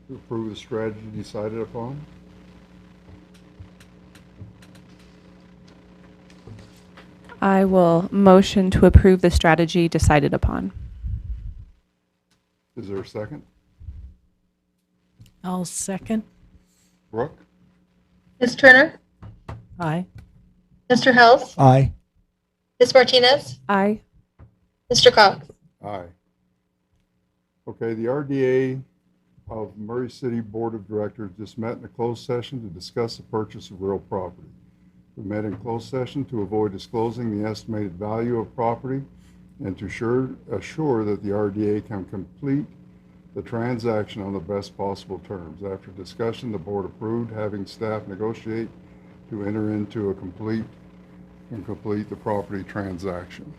to approve the strategy decided upon? I will motion to approve the strategy decided upon. Is there a second? I'll second. Brooke? Ms. Turner? Aye. Mr. Hels? Aye. Ms. Martinez? Aye. Mr. Cox? Aye. Okay, the RDA of Murray City Board of Directors just met in a closed session to discuss the purchase of real property. We met in closed session to avoid disclosing the estimated value of property and to assure that the RDA can complete the transaction on the best possible terms. After discussion, the board approved having staff negotiate to enter into a complete the property transaction.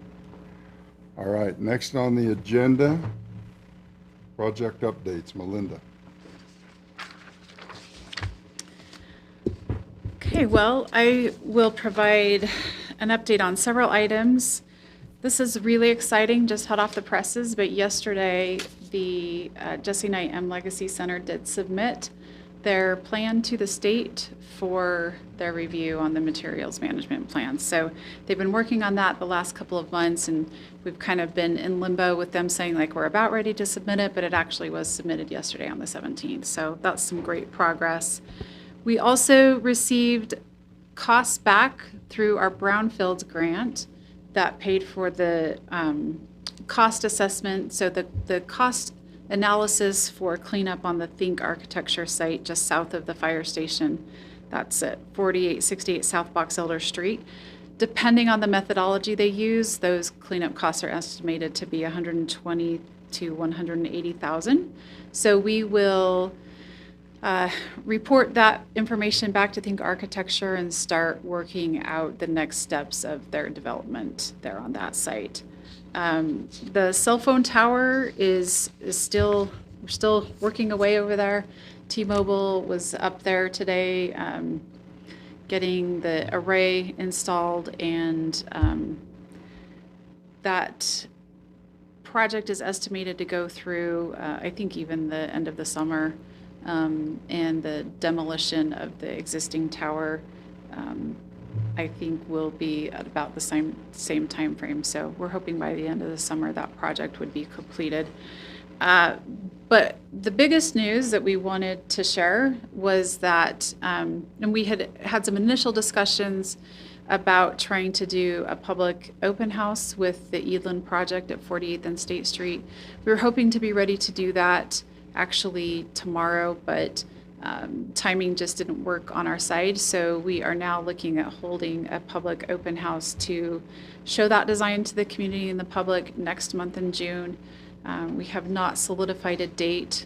All right, next on the agenda, project updates. Melinda. Okay, well, I will provide an update on several items. This is really exciting, just hot off the presses, but yesterday the Jesse Knight M Legacy Center did submit their plan to the state for their review on the materials management plan. So they've been working on that the last couple of months, and we've kind of been in limbo with them saying like we're about ready to submit it, but it actually was submitted yesterday on the 17th. So that's some great progress. We also received costs back through our Brownfields grant that paid for the cost assessment. So the cost analysis for cleanup on the Think Architecture site just south of the fire station. That's at 4868 South Box Elder Street. Depending on the methodology they use, those cleanup costs are estimated to be $120,000 to $180,000. So we will report that information back to Think Architecture and start working out the next steps of their development there on that site. The cell phone tower is still, we're still working away over there. T-Mobile was up there today getting the array installed, and that project is estimated to go through, I think, even the end of the summer. And the demolition of the existing tower, I think, will be at about the same time frame. So we're hoping by the end of the summer that project would be completed. But the biggest news that we wanted to share was that, and we had some initial discussions about trying to do a public open house with the Eadlin project at 48th and State Street. We were hoping to be ready to do that actually tomorrow, but timing just didn't work on our side. So we are now looking at holding a public open house to show that design to the community and the public next month in June. We have not solidified a date,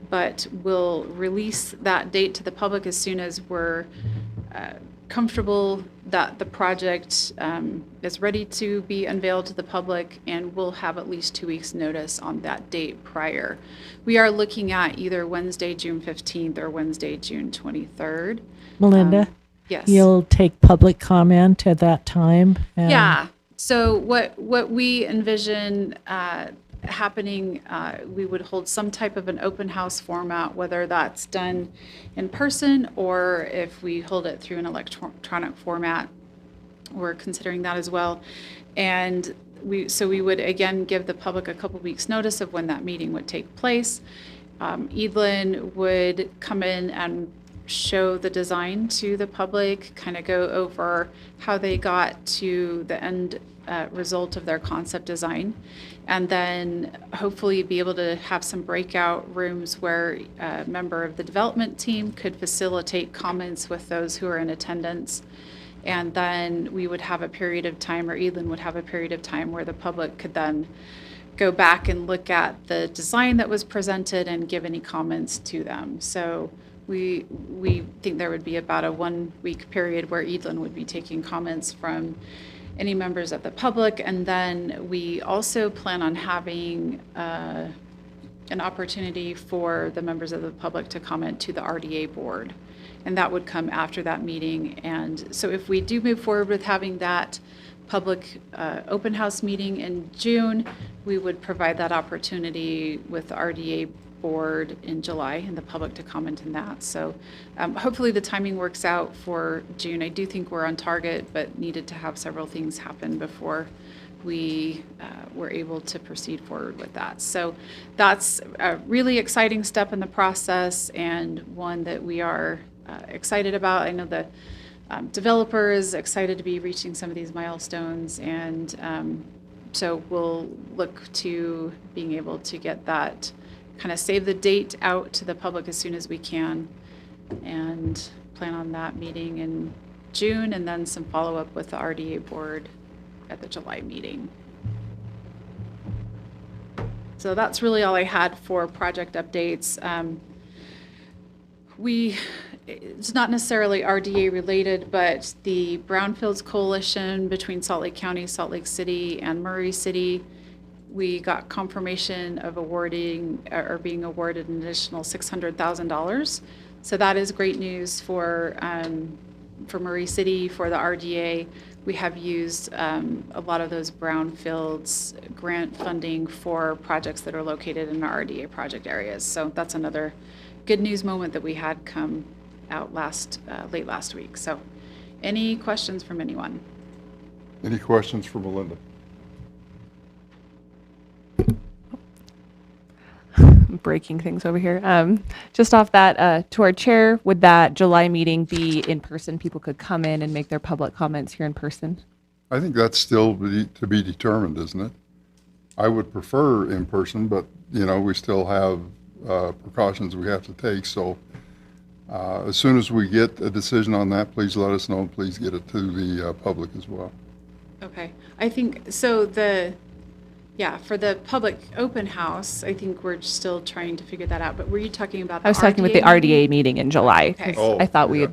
but we'll release that date to the public as soon as we're comfortable that the project is ready to be unveiled to the public, and we'll have at least 2 weeks notice on that date prior. We are looking at either Wednesday, June 15th or Wednesday, June 23rd. Melinda, Yes. you'll take public comment at that time? Yeah. So what we envision happening, we would hold some type of an open house format, whether that's done in person or if we hold it through an electronic format. We're considering that as well. And we would again give the public a couple weeks notice of when that meeting would take place. Eadlin would come in and show the design to the public, kind of go over how they got to the end result of their concept design, and then hopefully be able to have some breakout rooms where a member of the development team could facilitate comments with those who are in attendance. And then we would have a period of time, or Eadlin would have a period of time where the public could then go back and look at the design that was presented and give any comments to them. So we think there would be about a 1 week period where Eadlin would be taking comments from any members of the public. And then we also plan on having an opportunity for the members of the public to comment to the RDA board. And that would come after that meeting. And so if we do move forward with having that public open house meeting in June, we would provide that opportunity with the RDA board in July and the public to comment on that. So hopefully the timing works out for June. I do think we're on target, but needed to have several things happen before we were able to proceed forward with that. So that's a really exciting step in the process and one that we are excited about. I know the developer is excited to be reaching some of these milestones, and so we'll look to being able to get that, kind of save the date out to the public as soon as we can, and plan on that meeting in June, and then some follow-up with the RDA board at the July meeting. So that's really all I had for project updates. It's not necessarily RDA related, but the Brownfields Coalition between Salt Lake County, Salt Lake City, and Murray City, we got confirmation of awarding or being awarded an additional $600,000. So that is great news for Murray City, for the RDA. We have used a lot of those Brownfields grant funding for projects that are located in our RDA project areas. So that's another good news moment that we had come out late last week. So any questions from anyone? Any questions for Melinda? Breaking things over here. Just off that, to our chair, would that July meeting be in person? People could come in and make their public comments here in person? I think that's still to be determined, isn't it? I would prefer in person, but, you know, we still have precautions we have to take. So as soon as we get a decision on that, please let us know, and please get it to the public as well. Okay. I think, so for the public open house, I think we're still trying to figure that out. But were you talking about the I was talking with the RDA meeting in July. 'Cause Oh, I thought we yeah.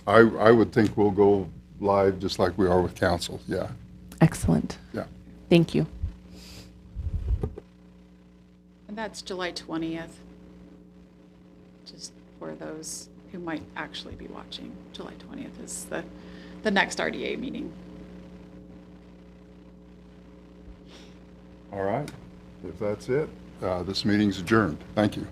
had, I would think we'll go live just like we are with council, yeah. excellent. Yeah. Thank you. And that's July 20th. Just for those who might actually be watching, July 20th is the next RDA meeting. All right. If that's it, this meeting's adjourned. Thank you.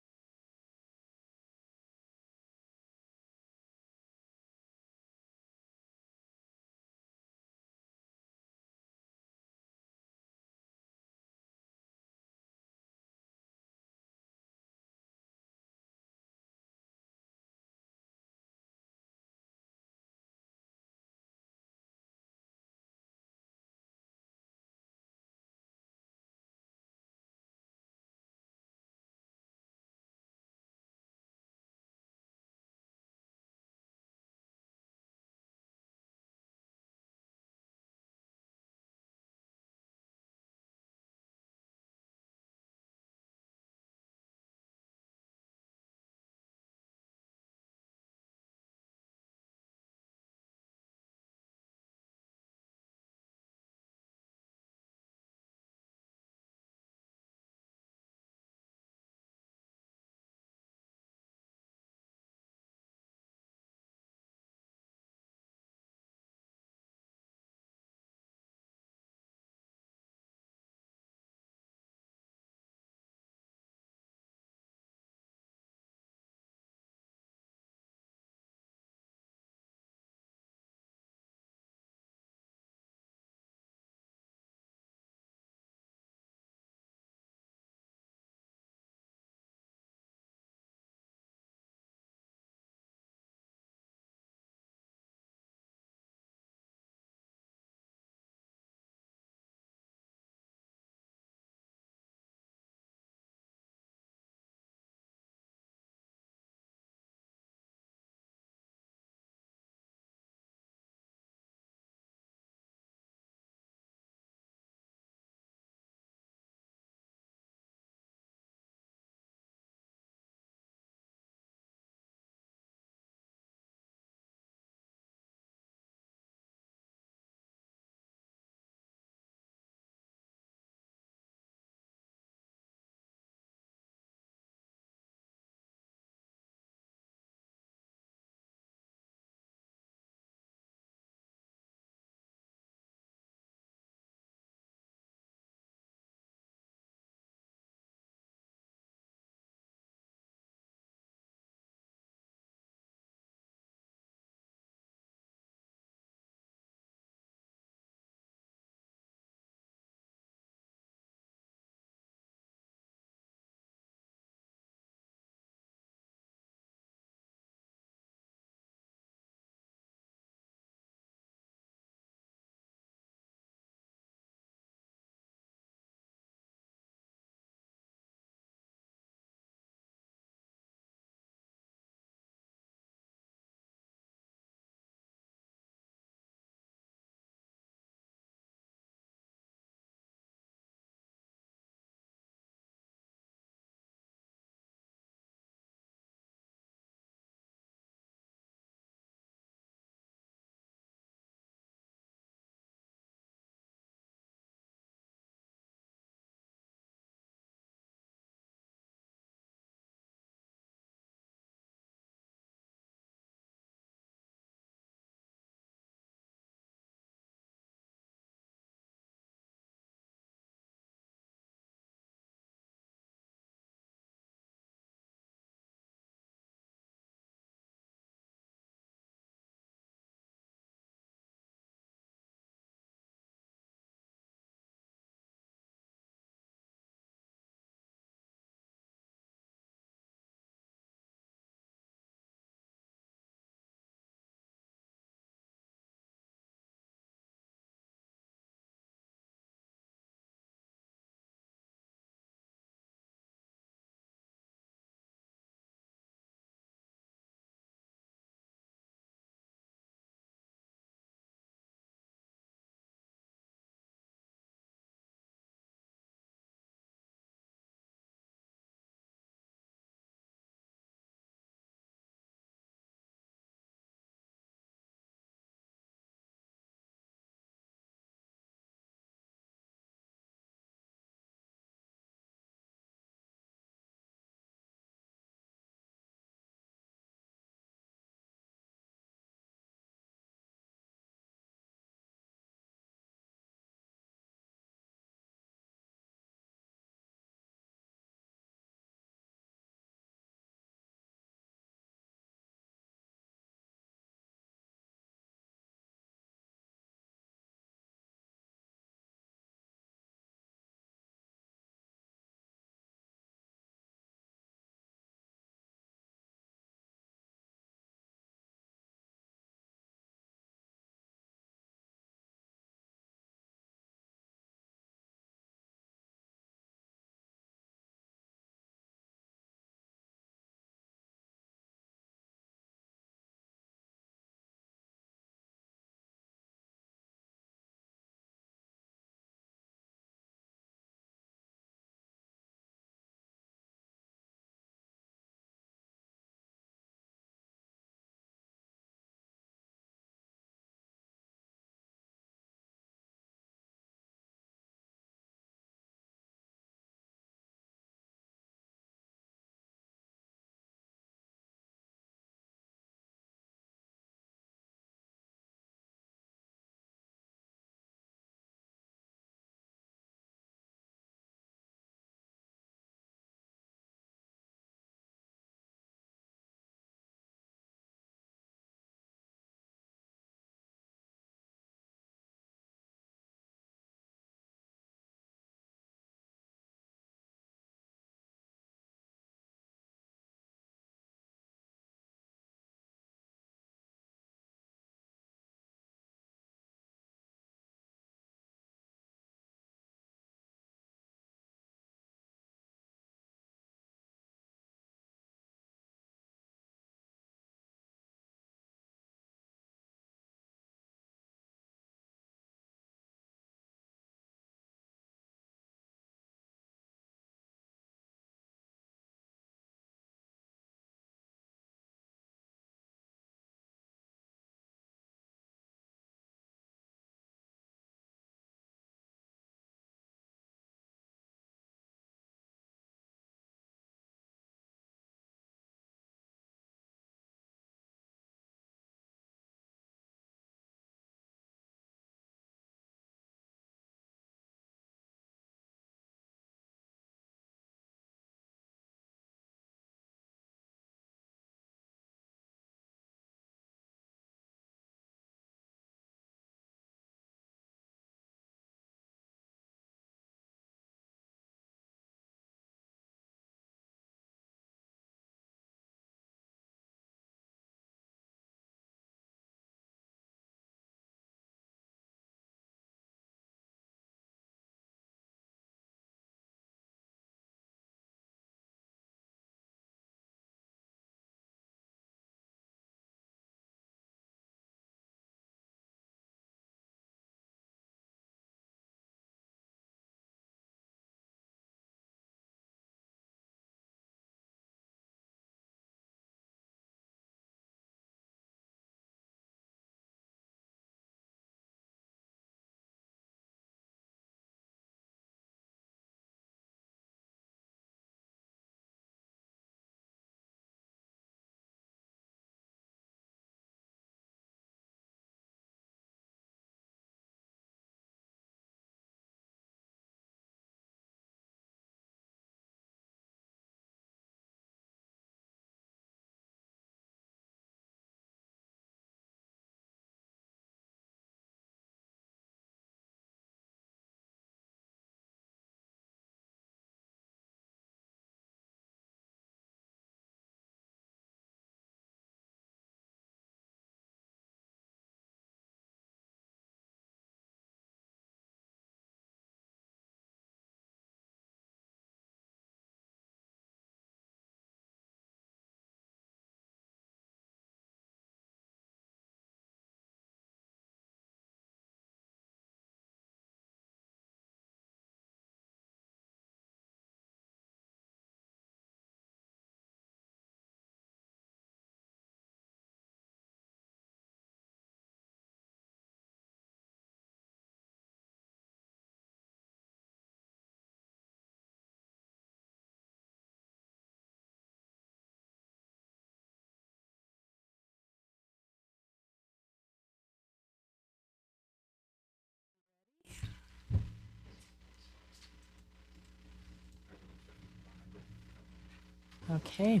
Okay.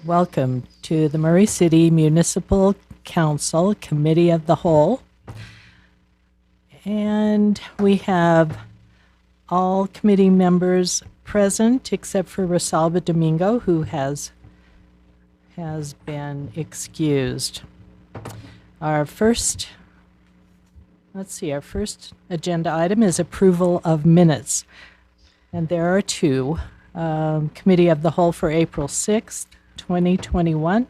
Welcome to the Murray City Municipal Council Committee of the Whole. And we have all committee members present except for Rosalba Domingo, who has been excused. Our first agenda item is approval of minutes. And there are two. Committee of the Whole for April 6th, 2021.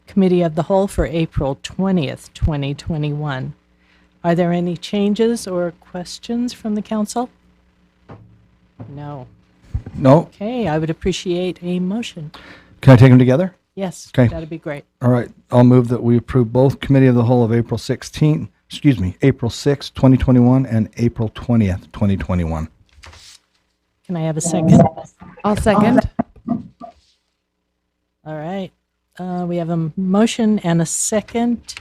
Committee of the Whole for April 20th, 2021. Are there any changes or questions from the council? No. No. Okay, I would appreciate a motion. Can I take them together? Yes, Okay. that'd be great. All right. I'll move that we approve both Committee of the Whole of April 6th, 2021 and April 20th, 2021. Can I have a second? I'll second. All right. We have a motion and a second.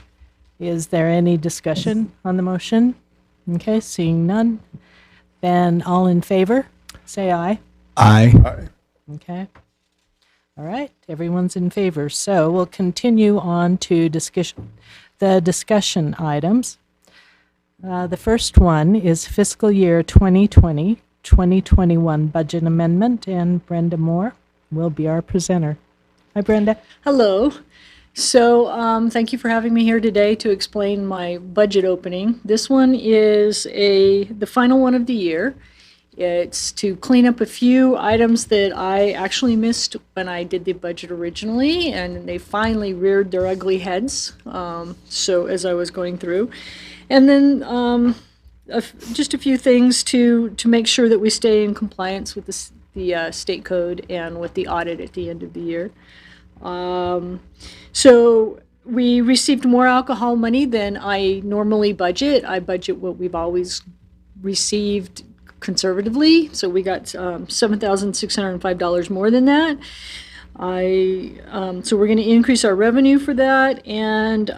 Is there any discussion on the motion? Okay, seeing none. Then all in favor, say aye. Aye. Okay. All right, everyone's in favor. So we'll continue on to the discussion items. The first one is fiscal year 2020-2021 budget amendment, and Brenda Moore will be our presenter. Hi, Brenda. Hello. So thank you for having me here today to explain my budget opening. This one is the final one of the year. It's to clean up a few items that I actually missed when I did the budget originally, and they finally reared their ugly heads. So as I was going through, and then just a few things to make sure that we stay in compliance with the state code and with the audit at the end of the year. So we received more alcohol money than I normally budget. I budget what we've always received conservatively, so we got $7,605 more than that. So we're going to increase our revenue for that and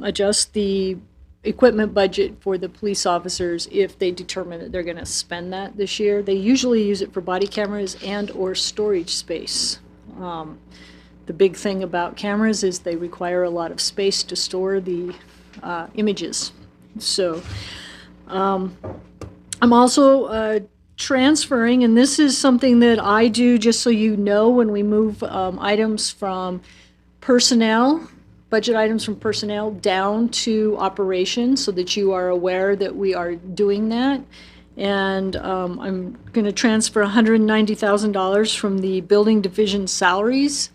adjust the equipment budget for the police officers if they determine that they're going to spend that this year. They usually use it for body cameras and or storage space. The big thing about cameras is they require a lot of space to store the images. So I'm also transferring, and this is something that I do just so you know, when we move items from personnel, budget items from personnel down to operations, so that you are aware that we are doing that. And I'm going to transfer $190,000 from the building division salaries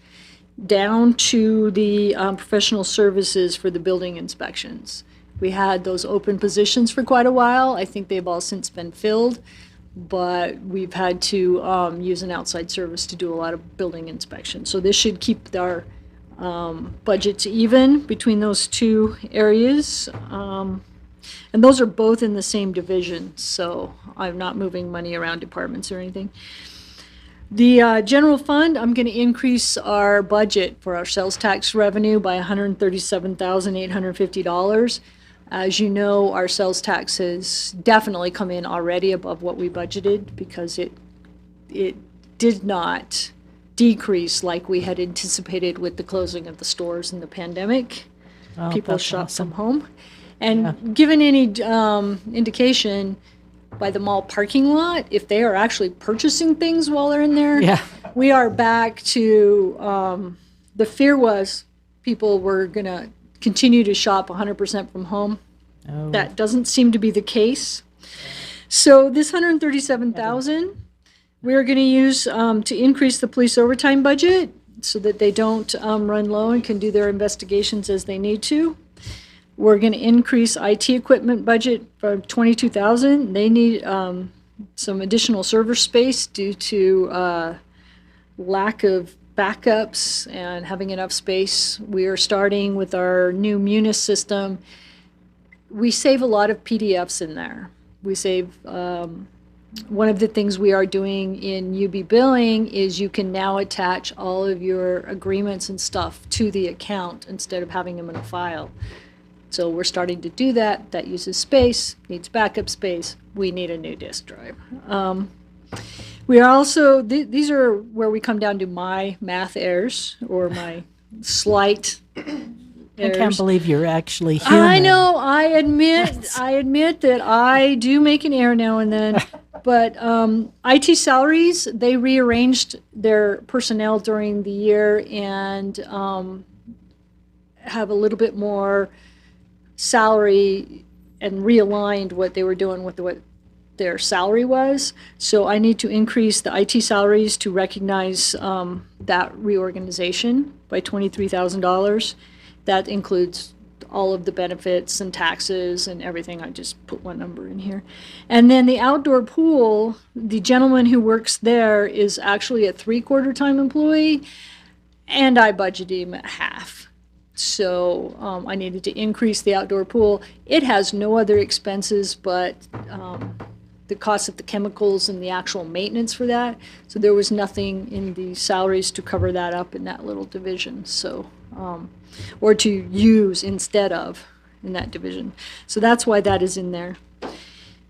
down to the professional services for the building inspections. We had those open positions for quite a while. I think they've all since been filled, but we've had to use an outside service to do a lot of building inspections. So this should keep our budgets even between those two areas. And those are both in the same division, so I'm not moving money around departments or anything. The general fund, I'm going to increase our budget for our sales tax revenue by $137,850. As you know, our sales tax has definitely come in already above what we budgeted, because it did not decrease like we had anticipated with the closing of the stores in the pandemic. Oh, People that's shop awesome. from home. And given any indication by the mall parking lot, if they are actually purchasing things while they're in there, Yeah. we are back to, the fear was people were going to continue to shop 100% from home. Oh. That doesn't seem to be the case. So this $137,000, we're going to use to increase the police overtime budget so that they don't run low and can do their investigations as they need to. We're going to increase IT equipment budget from $22,000. They need some additional server space due to lack of backups and having enough space. We are starting with our new Munis system. We save a lot of PDFs in there. We save, one of the things we are doing in UB billing is you can now attach all of your agreements and stuff to the account instead of having them in a file. So we're starting to do that. That uses space, needs backup space. We need a new disk drive. We are also, these are where we come down to my math errors or my slight I can't errors. believe you're actually human. I know. I admit that I do make an error now and then. But IT salaries, they rearranged their personnel during the year and have a little bit more salary and realigned what they were doing with what their salary was. So I need to increase the IT salaries to recognize that reorganization by $23,000. That includes all of the benefits and taxes and everything. I just put one number in here. And then the outdoor pool, the gentleman who works there is actually a 3/4 time employee, and I budgeted him at half. So I needed to increase the outdoor pool. It has no other expenses but the cost of the chemicals and the actual maintenance for that. So there was nothing in the salaries to cover that up in that little division. So, or to use instead of in that division. So that's why that is in there.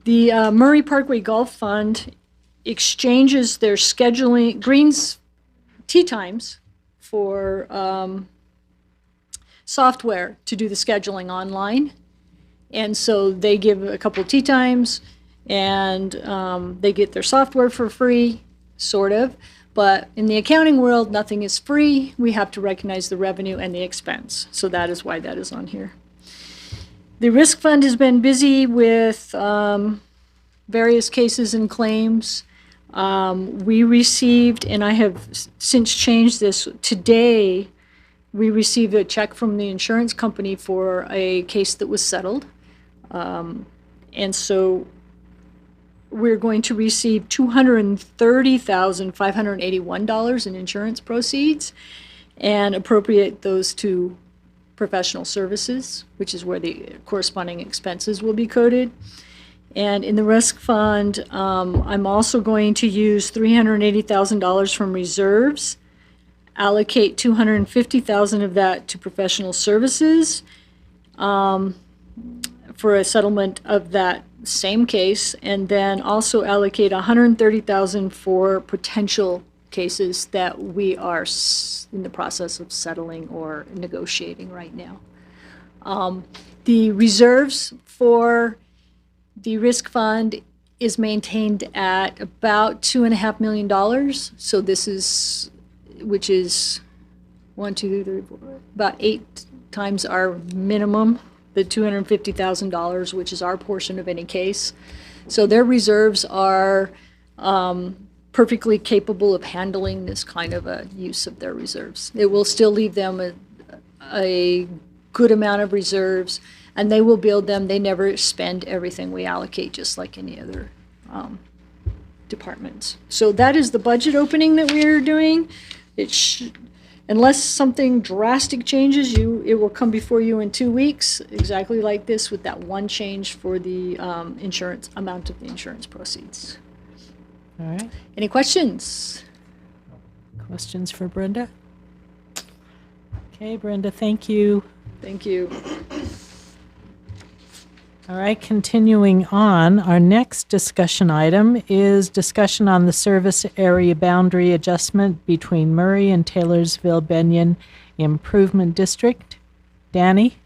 The Murray Parkway Golf Fund exchanges their scheduling, greens tee times for software to do the scheduling online. And so they give a couple of tee times and they get their software for free, sort of. But in the accounting world, nothing is free. We have to recognize the revenue and the expense. So that is why that is on here. The risk fund has been busy with various cases and claims. We received, and I have since changed this, today we received a check from the insurance company for a case that was settled. And so we're going to receive $230,581 in insurance proceeds and appropriate those to professional services, which is where the corresponding expenses will be coded. And in the risk fund, I'm also going to use $380,000 from reserves, allocate $250,000 of that to professional services for a settlement of that same case, and then also allocate $130,000 for potential cases that we are in the process of settling or negotiating right now. The reserves for the risk fund is maintained at about $2.5 million. So this is, which is 1, 2, 3, 4, about 8 times our minimum, the $250,000, which is our portion of any case. So their reserves are perfectly capable of handling this kind of a use of their reserves. It will still leave them a good amount of reserves, and they will build them. They never spend everything we allocate, just like any other departments. So that is the budget opening that we're doing. Unless something drastic changes, it will come before you in 2 weeks, exactly like this, with that one change for the insurance amount of the insurance proceeds. All right. Any questions? Questions for Brenda? Okay, Brenda, thank you. Thank you. All right, continuing on, our next discussion item is discussion on the service area boundary adjustment between Murray and Taylorsville-Benyon Improvement District. Danny?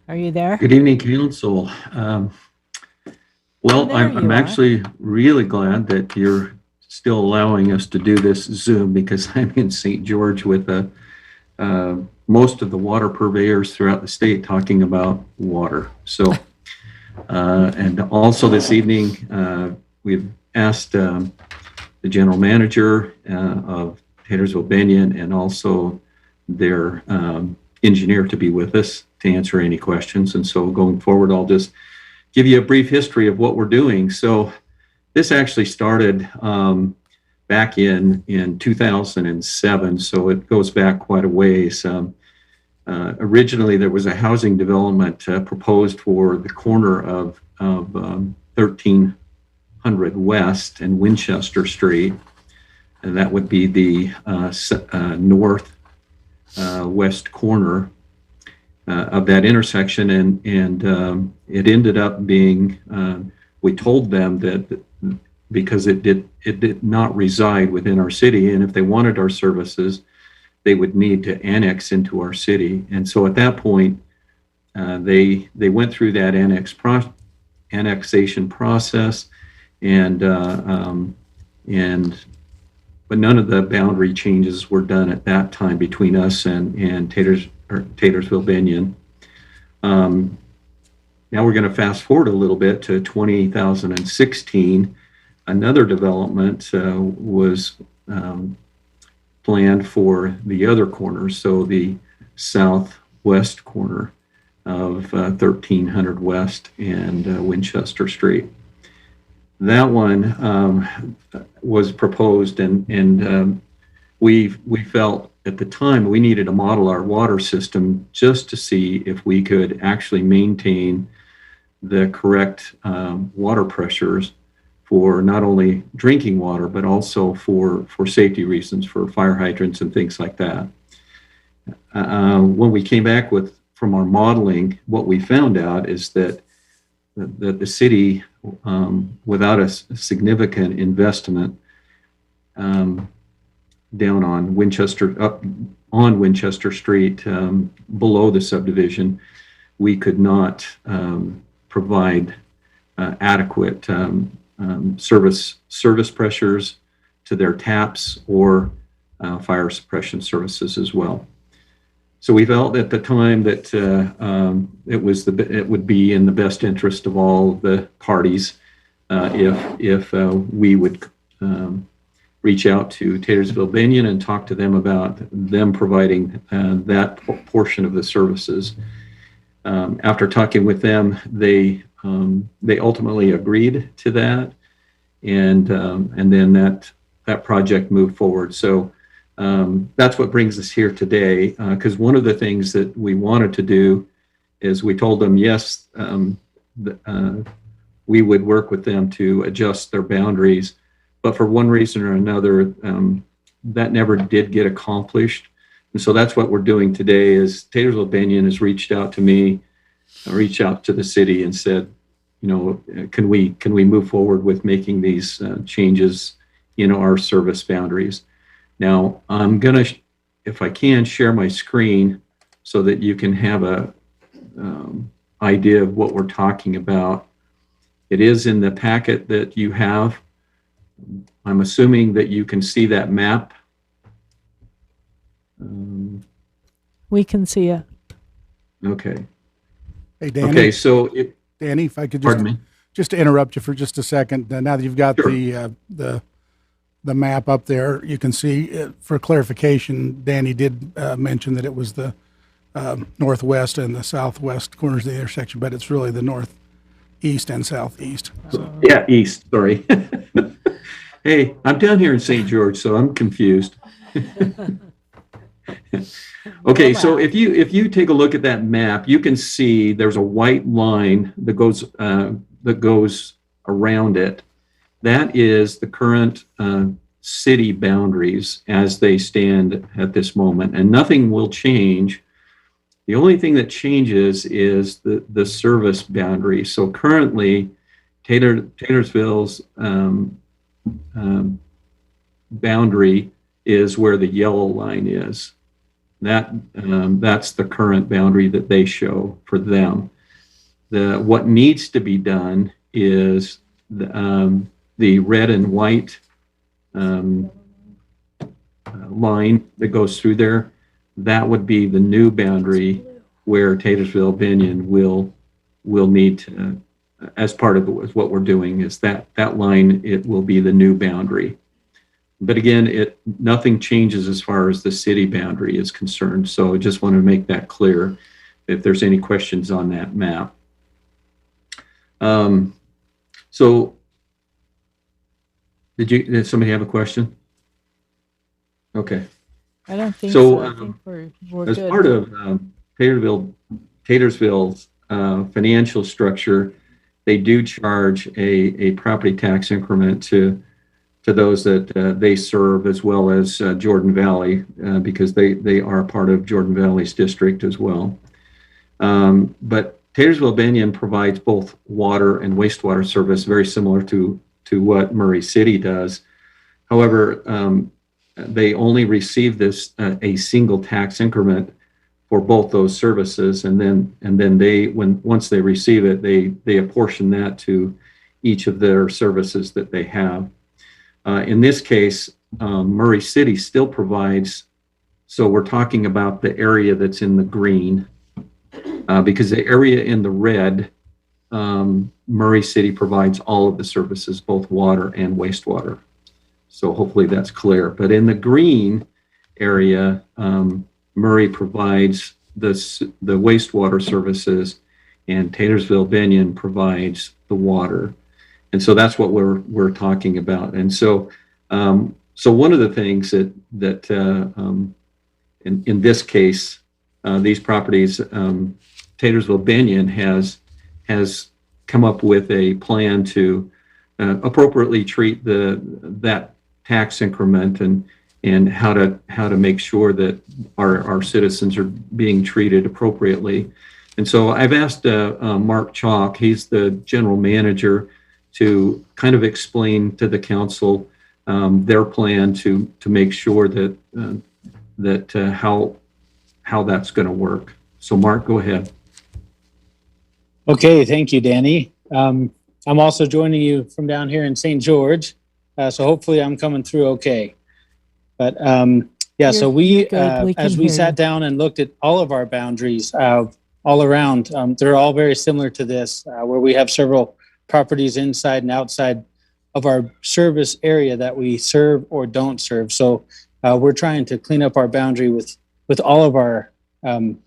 Are you there? Good evening, Council. Well, there I'm you are. actually really glad that you're still allowing us to do this Zoom, because I'm in St. George with most of the water purveyors throughout the state talking about water. So, and also this evening, we've asked the general manager of Taylorsville-Benyon and also their engineer to be with us to answer any questions. And so going forward, I'll just give you a brief history of what we're doing. So this actually started back in 2007, so it goes back quite a ways. Originally, there was a housing development proposed for the corner of 1300 West and Winchester Street, and that would be the north west corner. of that intersection, and it ended up being, we told them that because it did not reside within our city, and if they wanted our services, they would need to annex into our city. And so at that point, they went through that annexation process, but none of the boundary changes were done at that time between us and Taylorsville-Benyon. Now we're going to fast forward a little bit to 2016. Another development was planned for the other corner, so the southwest corner of 1300 West and Winchester Street. That one was proposed, and we felt at the time we needed to model our water system just to see if we could actually maintain the correct water pressures for not only drinking water, but also for safety reasons, for fire hydrants and things like that. When we came back from our modeling, what we found out is that the city, without a significant investment down on Winchester Street, below the subdivision, we could not provide adequate service pressures to their taps or fire suppression services as well. So we felt at the time that it would be in the best interest of all the parties if we would reach out to Taylorsville-Benyon and talk to them about them providing that portion of the services. After talking with them, they ultimately agreed to that, and then that project moved forward. So that's what brings us here today, because one of the things that we wanted to do is we told them, yes, we would work with them to adjust their boundaries, but for one reason or another, that never did get accomplished. And so that's what we're doing today is Taylorsville-Benyon has reached out to me, reached out to the city and said, can we move forward with making these changes in our service boundaries? Now, I'm going to, if I can, share my screen so that you can have a idea of what we're talking about. It is in the packet that you have. I'm assuming that you can see that map. We can see it. Okay. Hey, Danny. Okay, so Danny, if I could pardon me. just to interrupt you for just a second. Now that you've got Sure. the map up there, you can see, for clarification, Danny did mention that it was the northwest and the southwest corners of the intersection, but it's really the northeast and southeast. So, Yeah, east, sorry. Hey, I'm down here in St. George, so I'm confused. Okay, so if you take a look at that map, you can see there's a white line that goes around it. That is the current city boundaries as they stand at this moment, and nothing will change. The only thing that changes is the service boundary. So currently, Taylorsville's boundary is where the yellow line is. That's the current boundary that they show for them. What needs to be done is the red and white line that goes through there. That would be the new boundary where Taylorsville-Benyon will need to, as part of what we're doing, is that line, it will be the new boundary. But again, nothing changes as far as the city boundary is concerned. So I just want to make that clear if there's any questions on that map. So did somebody have a question? Okay. I don't think So, so. I think we're As good. part of Taylorsville's financial structure, they do charge a property tax increment to those that they serve, as well as Jordan Valley, because they are part of Jordan Valley's district as well. But Taylorsville Benyon provides both water and wastewater service, very similar to what Murray City does. However, they only receive this a single tax increment for both those services, and then they once they receive it, they apportion that to each of their services that they have. In this case, Murray City still provides. So we're talking about the area that's in the green, because the area in the red, Murray City provides all of the services, both water and wastewater. So hopefully that's clear. But in the green area, Murray provides the wastewater services, and Taylorsville Benyon provides the water. And so that's what we're talking about. And so so one of the things that in this case, these properties, Taylorsville Benyon has come up with a plan to appropriately treat that tax increment and how to make sure that our citizens are being treated appropriately. And so I've asked Mark Chalk, he's the general manager, to kind of explain to the council their plan to make sure that how that's going to work. So Mark, go ahead. Okay, thank you, Danny. I'm also joining you from down here in St. George, so hopefully I'm coming through okay. But yeah, so we as we sat down and looked at all of our boundaries all around, they're all very similar to this, where we have several properties inside and outside of our service area that we serve or don't serve. So we're trying to clean up our boundary with all of our kind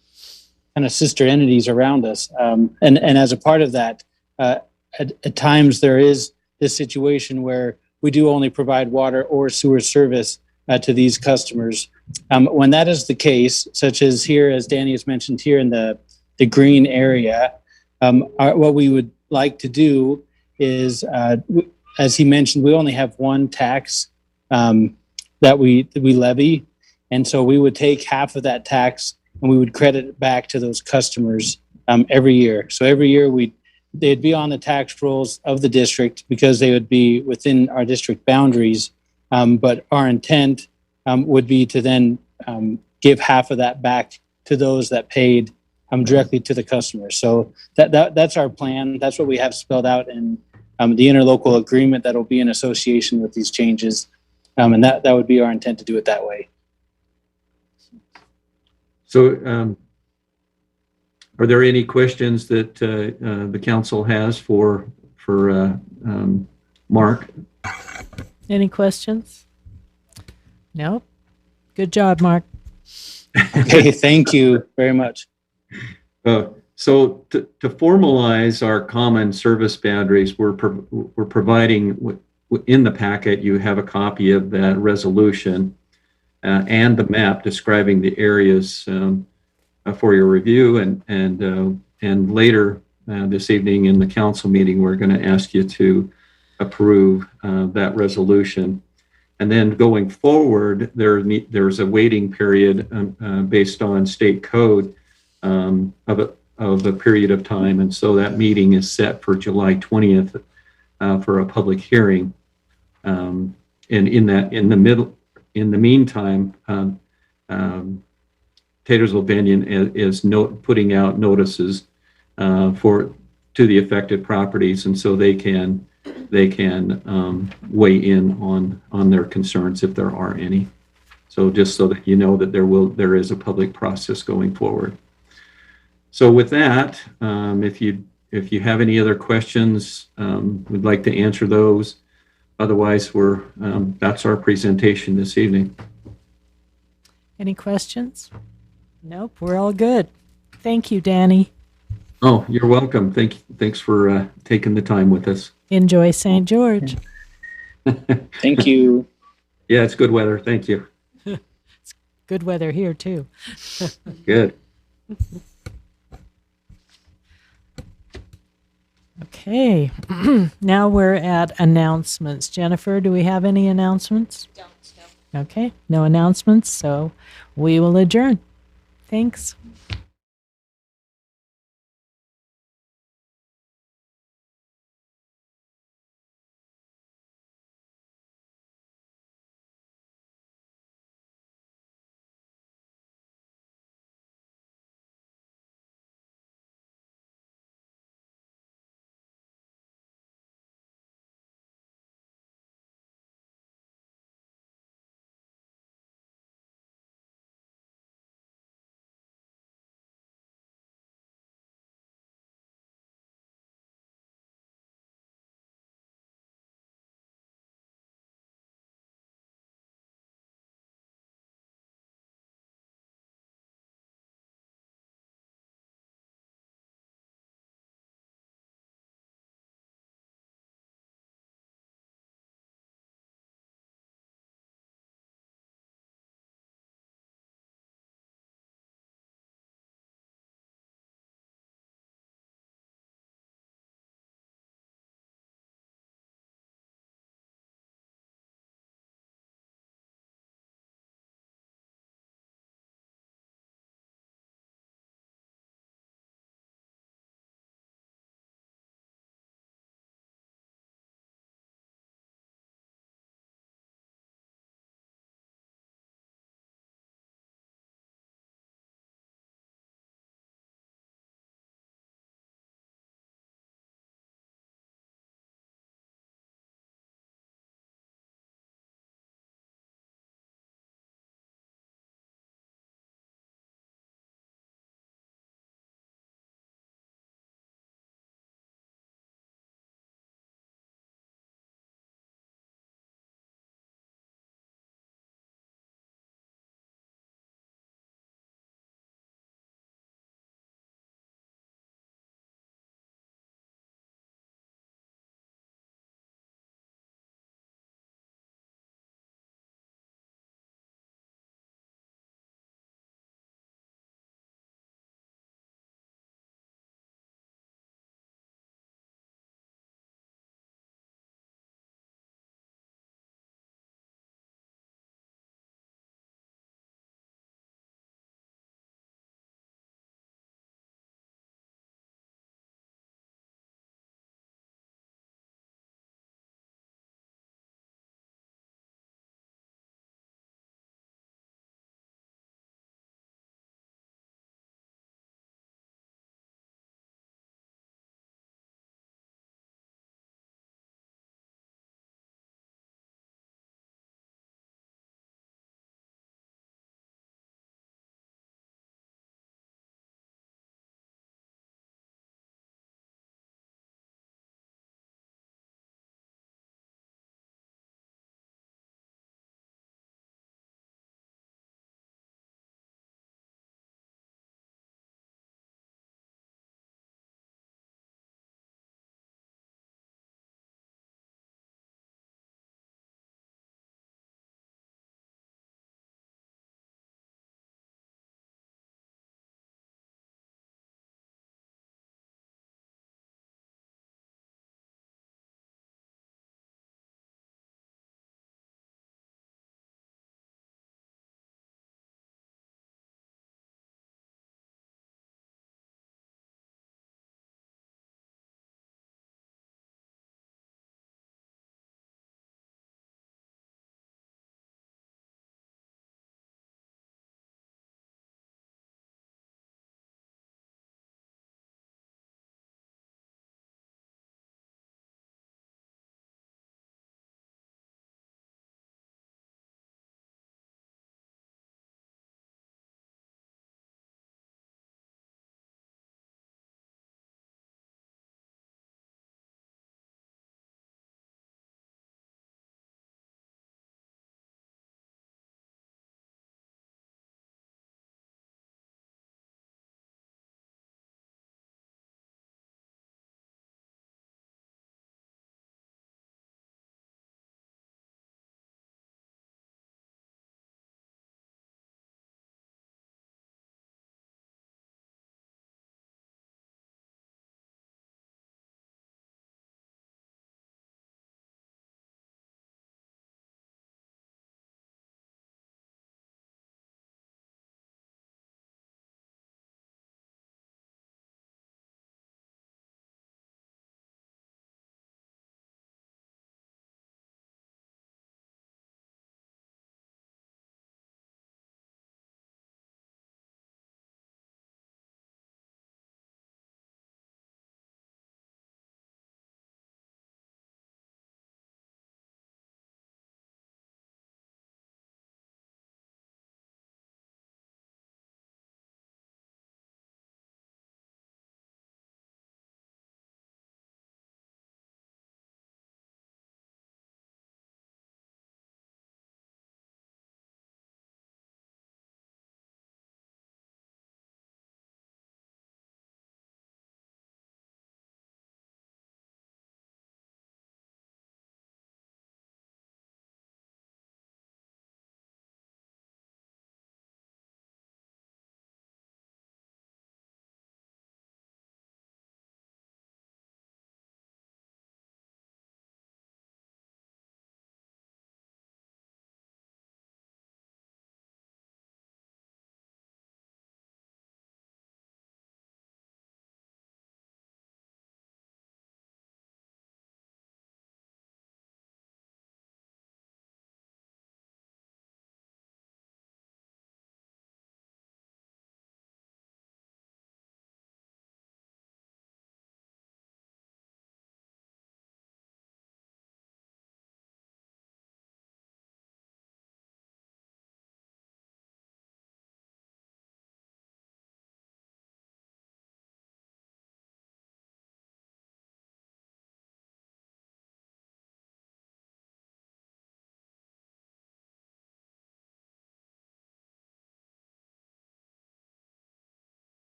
of sister entities around us. And as a part of that, at times there is this situation where we do only provide water or sewer service to these customers. When that is the case, such as here, as Danny has mentioned here in the green area, what we would like to do is, as he mentioned, we only have one tax that we levy. And so we would take half of that tax and we would credit it back to those customers every year. So every year they'd be on the tax rolls of the district because they would be within our district boundaries. But our intent would be to then give half of that back to those that paid directly to the customers. So that's our plan. That's what we have spelled out in the interlocal agreement that will be in association with these changes. And that would be our intent to do it that way. So are there any questions that the council has for Mark? Any questions? Nope. Good job, Mark. Okay, thank you very much. So to formalize our common service boundaries, we're providing, in the packet, you have a copy of that resolution and the map describing the areas for your review. And later this evening in the council meeting, we're going to ask you to approve that resolution. And then going forward, there's a waiting period based on state code of a period of time. And so that meeting is set for July 20th for a public hearing. And in the meantime, Taylorsville Benyon is putting out notices to the affected properties, and so they can weigh in on their concerns if there are any. So just so that you know that there is a public process going forward. So with that, if you have any other questions, we'd like to answer those. Otherwise, that's our presentation this evening. Any questions? Nope, we're all good. Thank you, Danny. Oh, you're welcome. Thanks for taking the time with us. Enjoy St. George. Thank you. Yeah, it's good weather. Thank you. It's good weather here, too. Good. Okay, now we're at announcements. Jennifer, do we have any announcements? Don't. Okay, no announcements, so we will adjourn. Thanks.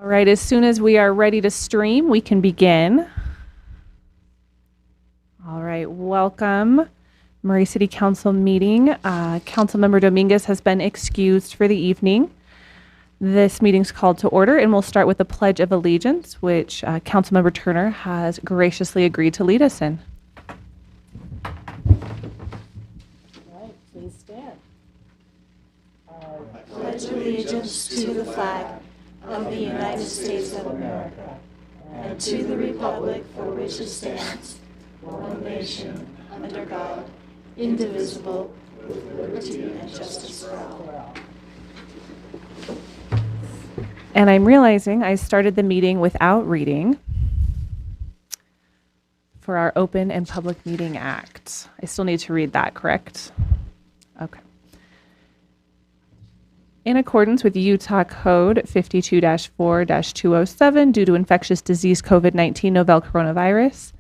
All right, as soon as we are ready to stream, we can begin. All right, welcome. Murray City Council meeting. Councilmember Dominguez has been excused for the evening. This meeting's called to order, and we'll start with the Pledge of Allegiance, which Councilmember Turner has graciously agreed to lead us in. All right, please stand. Pledge allegiance to the flag of the United States of America and to the republic for which it stands, one nation, under God, indivisible, with liberty and justice for all. And I'm realizing I started the meeting without reading for our Open and Public Meeting Act. I still need to read that, correct? Okay. In accordance with Utah Code 52-4-207, due to infectious disease COVID-19 novel coronavirus,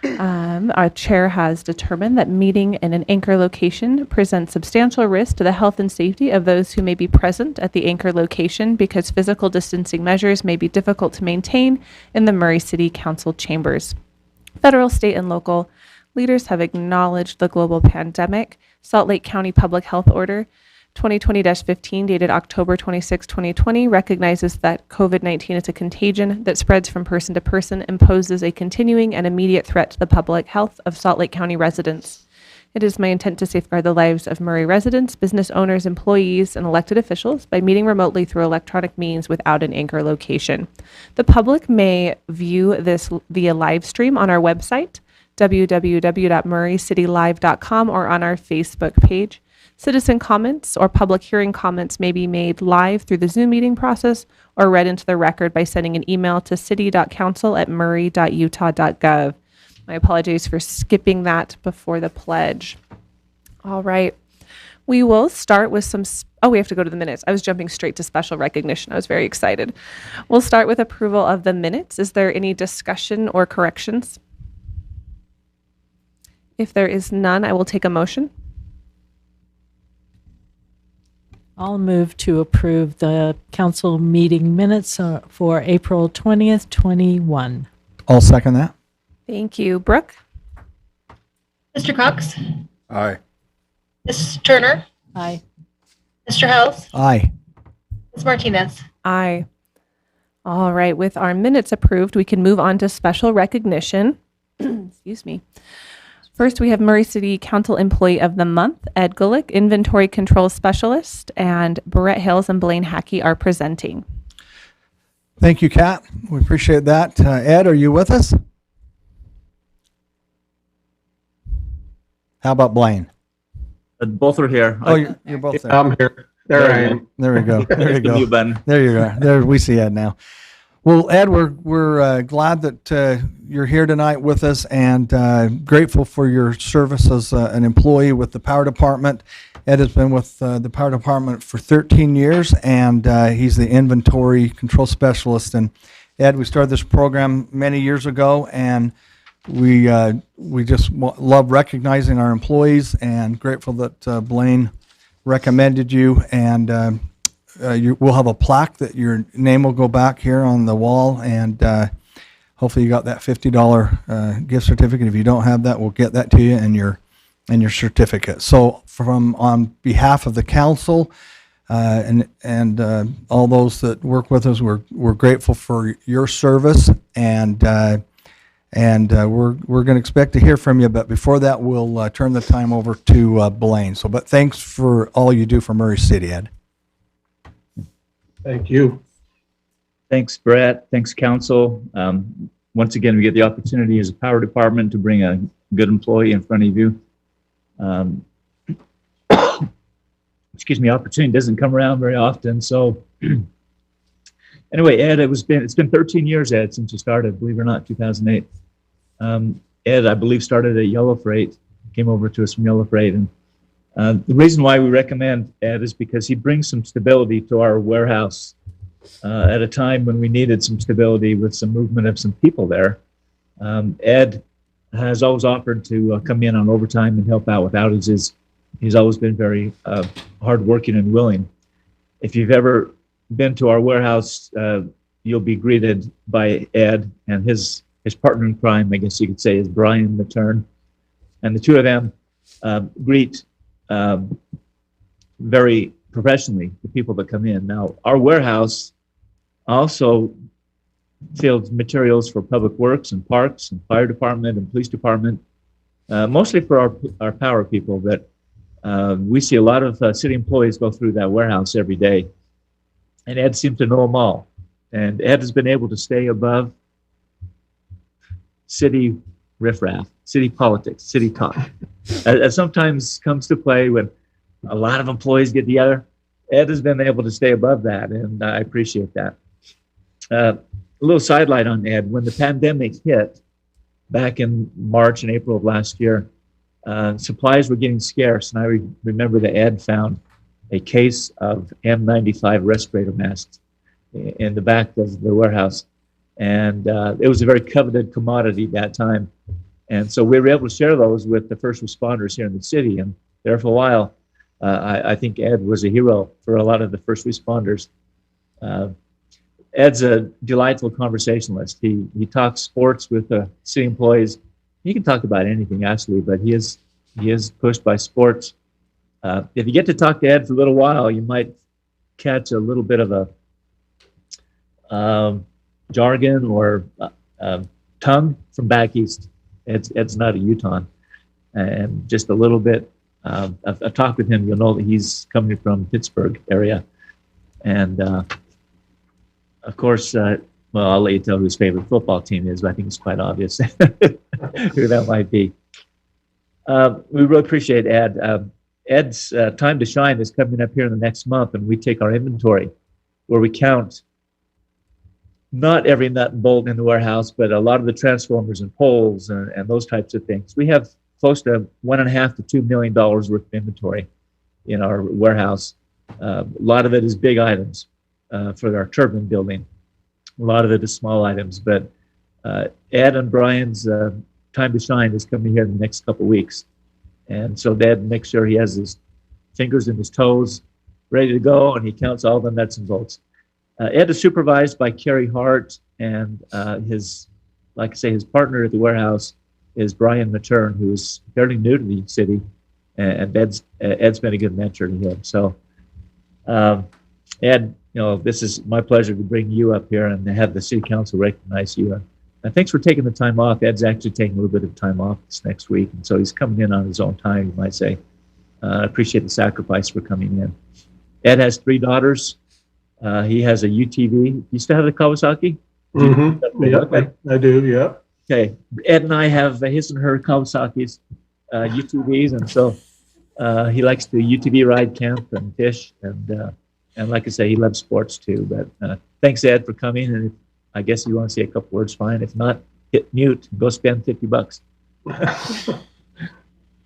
our chair has determined that meeting in an anchor location presents substantial risk to the health and safety of those who may be present at the anchor location because physical distancing measures may be difficult to maintain in the Murray City Council chambers. Federal, state, and local leaders have acknowledged the global pandemic. Salt Lake County Public Health Order 2020-15, dated October 26, 2020, recognizes that COVID-19 is a contagion that spreads from person to person and poses a continuing and immediate threat to the public health of Salt Lake County residents. It is my intent to safeguard the lives of Murray residents, business owners, employees, and elected officials by meeting remotely through electronic means without an anchor location. The public may view this via live stream on our website, www.murraycitylive.com, or on our Facebook page. Citizen comments or public hearing comments may be made live through the Zoom meeting process or read into the record by sending an email to city.council@murray.utah.gov. My apologies for skipping that before the pledge. All right. We will start with some, we have to go to the minutes. I was jumping straight to special recognition. I was very excited. We'll start with approval of the minutes. Is there any discussion or corrections? If there is none, I will take a motion. I'll move to approve the council meeting minutes for April 20th, 21. I'll second that. Thank you. Brooke? Mr. Cox? Aye. Ms. Turner? Aye. Mr. House? Aye. Ms. Martinez? Aye. All right. With our minutes approved, we can move on to special recognition. Excuse me. First, we have Murray City Council Employee of the Month, Ed Gulick, Inventory Control Specialist, and Brett Hales and Blaine Hackey are presenting. Thank you, Kat. We appreciate that. Ed, are you with us? How about Blaine? Both are here. Oh, you're both there. I'm here. There I am. There we go. There you go. You, Ben. There you are. There we see Ed now. Well, Ed, we're glad that you're here tonight with us, and grateful for your service as an employee with the Power Department. Ed has been with the Power Department for 13 years, and he's the Inventory Control Specialist. And Ed, we started this program many years ago, and we just love recognizing our employees, and grateful that Blaine recommended you, and we'll have a plaque that your name will go back here on the wall, and hopefully you got that $50 gift certificate. If you don't have that, we'll get that to you and your certificate. So on behalf of the council and all those that work with us, we're grateful for your service, and we're going to expect to hear from you. But before that, we'll turn the time over to Blaine. But thanks for all you do for Murray City, Ed. Thank you. Thanks, Brett. Thanks, council. Once again, we get the opportunity as a power department to bring a good employee in front of you. Excuse me, opportunity doesn't come around very often. So anyway, Ed, it's been 13 years, Ed, since you started, believe it or not, 2008. Ed, I believe, started at Yellow Freight, came over to us from Yellow Freight. And the reason why we recommend Ed is because he brings some stability to our warehouse at a time when we needed some stability with some movement of some people there. Ed has always offered to come in on overtime and help out with outages. He's always been very hardworking and willing. If you've ever been to our warehouse, you'll be greeted by Ed and his partner in crime, I guess you could say, is Brian Matern. And the two of them greet very professionally the people that come in. Now, our warehouse also fields materials for public works and parks and fire department and police department, mostly for our power people. But we see a lot of city employees go through that warehouse every day. And Ed seems to know them all. And Ed has been able to stay above city riffraff, city politics, city talk. As sometimes comes to play when a lot of employees get together, Ed has been able to stay above that, and I appreciate that. A little sidelight on Ed. When the pandemic hit back in March and April of last year, supplies were getting scarce, and I remember that Ed found a case of N95 respirator masks in the back of the warehouse. And it was a very coveted commodity at that time. And so we were able to share those with the first responders here in the city. And there for a while, I think Ed was a hero for a lot of the first responders. Ed's a delightful conversationalist. He talks sports with the city employees. He can talk about anything, actually, but he is pushed by sports. If you get to talk to Ed for a little while, you might catch a little bit of a jargon or tongue from back east. Ed's not a Utah, and just a little bit. I've talked with him. You'll know that he's coming from Pittsburgh area, and of course, well, I'll let you tell who his favorite football team is. But I think it's quite obvious who that might be. We really appreciate Ed. Ed's time to shine is coming up here in the next month, and we take our inventory where we count not every nut and bolt in the warehouse, but a lot of the transformers and poles and those types of things. We have close to $1.5 to $2 million worth of inventory in our warehouse. A lot of it is big items for our turbine building. A lot of it is small items, but Ed and Brian's time to shine is coming here in the next couple of weeks. And so Ed makes sure he has his fingers and his toes ready to go, and he counts all the nuts and bolts. Ed is supervised by Kerry Hart, and his partner at the warehouse is Brian Matern, who's fairly new to the city, and Ed's been a good mentor to him. So, Ed, this is my pleasure to bring you up here and have the city council recognize you. And thanks for taking the time off. Ed's actually taking a little bit of time off this next week, and so he's coming in on his own time, you might say. I appreciate the sacrifice for coming in. Ed has 3 daughters. He has a UTV. You still have the Kawasaki? Mm-hmm. Yeah, okay. I do, yeah. Okay. Ed and I have his and her Kawasaki's UTVs, and so he likes to UTV ride, camp, and fish, and like I say, he loves sports too. But thanks, Ed, for coming, and I guess you want to say a couple words, fine. If not, hit mute and go spend $50.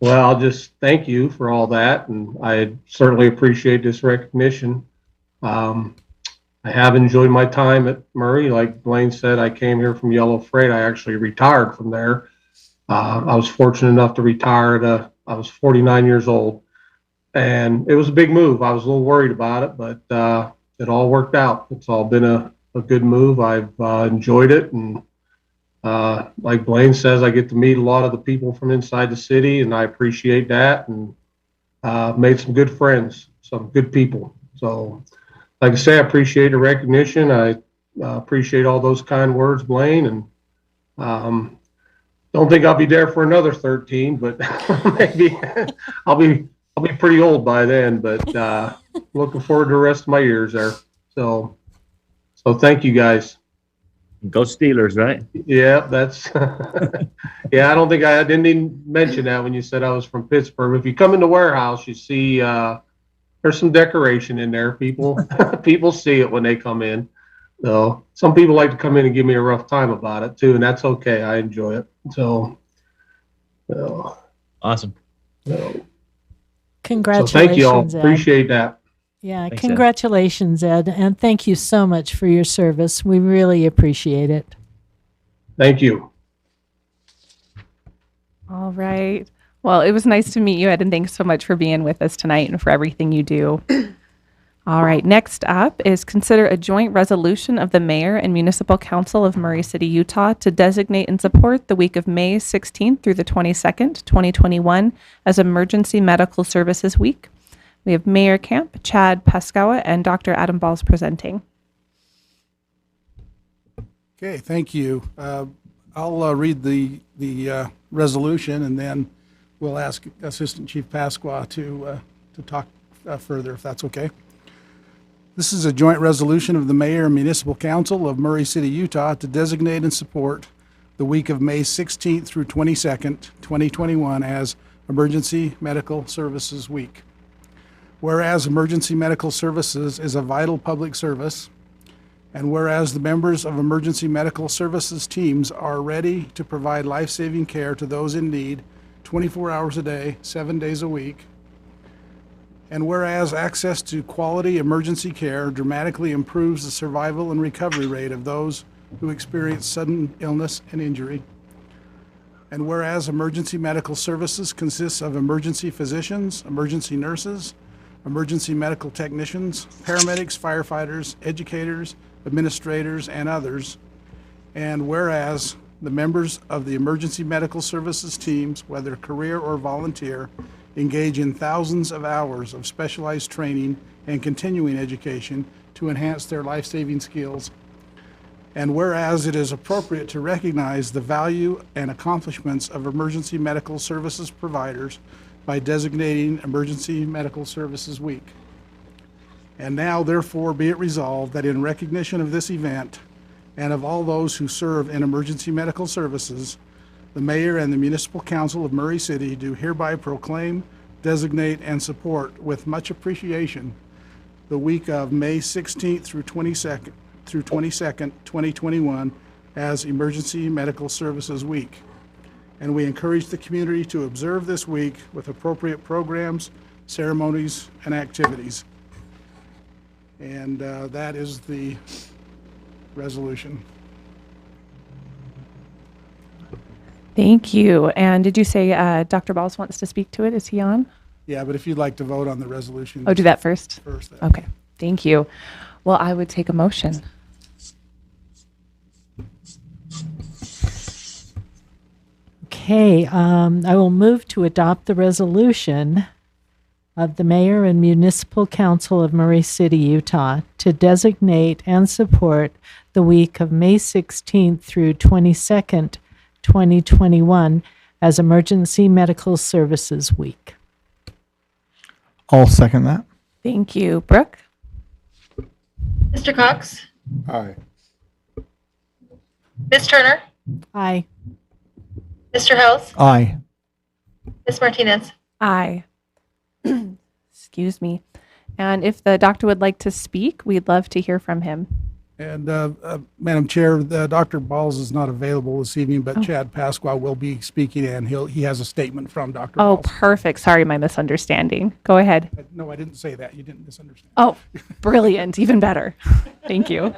Well, I'll just thank you for all that, and I certainly appreciate this recognition. I have enjoyed my time at Murray. Like Blaine said, I came here from Yellow Freight. I actually retired from there. I was fortunate enough to retire I was 49 years old, and it was a big move. I was a little worried about it, but it all worked out. It's all been a good move. I've enjoyed it, and like Blaine says, I get to meet a lot of the people from inside the city, and I appreciate that, and made some good friends, some good people. So, like I say, I appreciate the recognition. I appreciate all those kind words, Blaine, and don't think I'll be there for another 13, but maybe I'll be pretty old by then. But looking forward to the rest of my years there. So thank you guys. Go Steelers, right? Yeah, that's yeah. I didn't even mention that when you said I was from Pittsburgh. If you come in the warehouse, you see there's some decoration in there. People see it when they come in. So some people like to come in and give me a rough time about it too, and that's okay. I enjoy it. So awesome. Congratulations. So thank you all. Ed. Appreciate that. Yeah, Thanks, congratulations, Ed, and thank you so much for your service. We really appreciate it. Thank you. All right. Well, it was nice to meet you, Ed, and thanks so much for being with us tonight and for everything you do. All right, next up is consider a joint resolution of the mayor and municipal council of Murray City, Utah to designate and support the week of May 16th through the 22nd, 2021 as Emergency Medical Services Week. We have Mayor Camp, Chad Pascawa, and Dr. Adam Balls presenting. Okay, thank you. I'll read the resolution, and then we'll ask Assistant Chief Pasqua to talk further, if that's okay. This is a joint resolution of the Mayor and Municipal Council of Murray City, Utah to designate and support the week of May 16th through 22nd, 2021 as Emergency Medical Services Week. Whereas emergency medical services is a vital public service, and whereas the members of emergency medical services teams are ready to provide life-saving care to those in need 24 hours a day, 7 days a week, and whereas access to quality emergency care dramatically improves the survival and recovery rate of those who experience sudden illness and injury, and whereas emergency medical services consists of emergency physicians, emergency nurses, emergency medical technicians, paramedics, firefighters, educators, administrators, and others, and whereas the members of the emergency medical services teams, whether career or volunteer, engage in thousands of hours of specialized training and continuing education to enhance their life-saving skills. And whereas it is appropriate to recognize the value and accomplishments of emergency medical services providers by designating Emergency Medical Services Week. And now, therefore, be it resolved that in recognition of this event and of all those who serve in emergency medical services, the Mayor and the Municipal Council of Murray City do hereby proclaim, designate, and support with much appreciation the week of May 16th through 22nd, 2021 as Emergency Medical Services Week. And we encourage the community to observe this week with appropriate programs, ceremonies, and activities. And that is the resolution. Thank you. And did you say Dr. Balls wants to speak to it? Is he on? Yeah, but if you'd like to vote on the resolution. Oh, do that first? First. Okay, thank you. Well, I would take a motion. Okay, I will move to adopt the resolution of the Mayor and Municipal Council of Murray City, Utah to designate and support the week of May 16th through 22nd, 2021 as Emergency Medical Services Week. I'll second that. Thank you. Brooke? Mr. Cox? Aye. Ms. Turner? Aye. Mr. House? Aye. Ms. Martinez? Aye. Excuse me. And if the doctor would like to speak, we'd love to hear from him. And Madam Chair, Dr. Balls is not available this evening, but Chad Pasqua will be speaking, and he has a statement from Dr. Oh, Balls. perfect. Sorry, my misunderstanding. Go ahead. No, I didn't say that. You didn't misunderstand. Oh, brilliant. Even better. Thank you.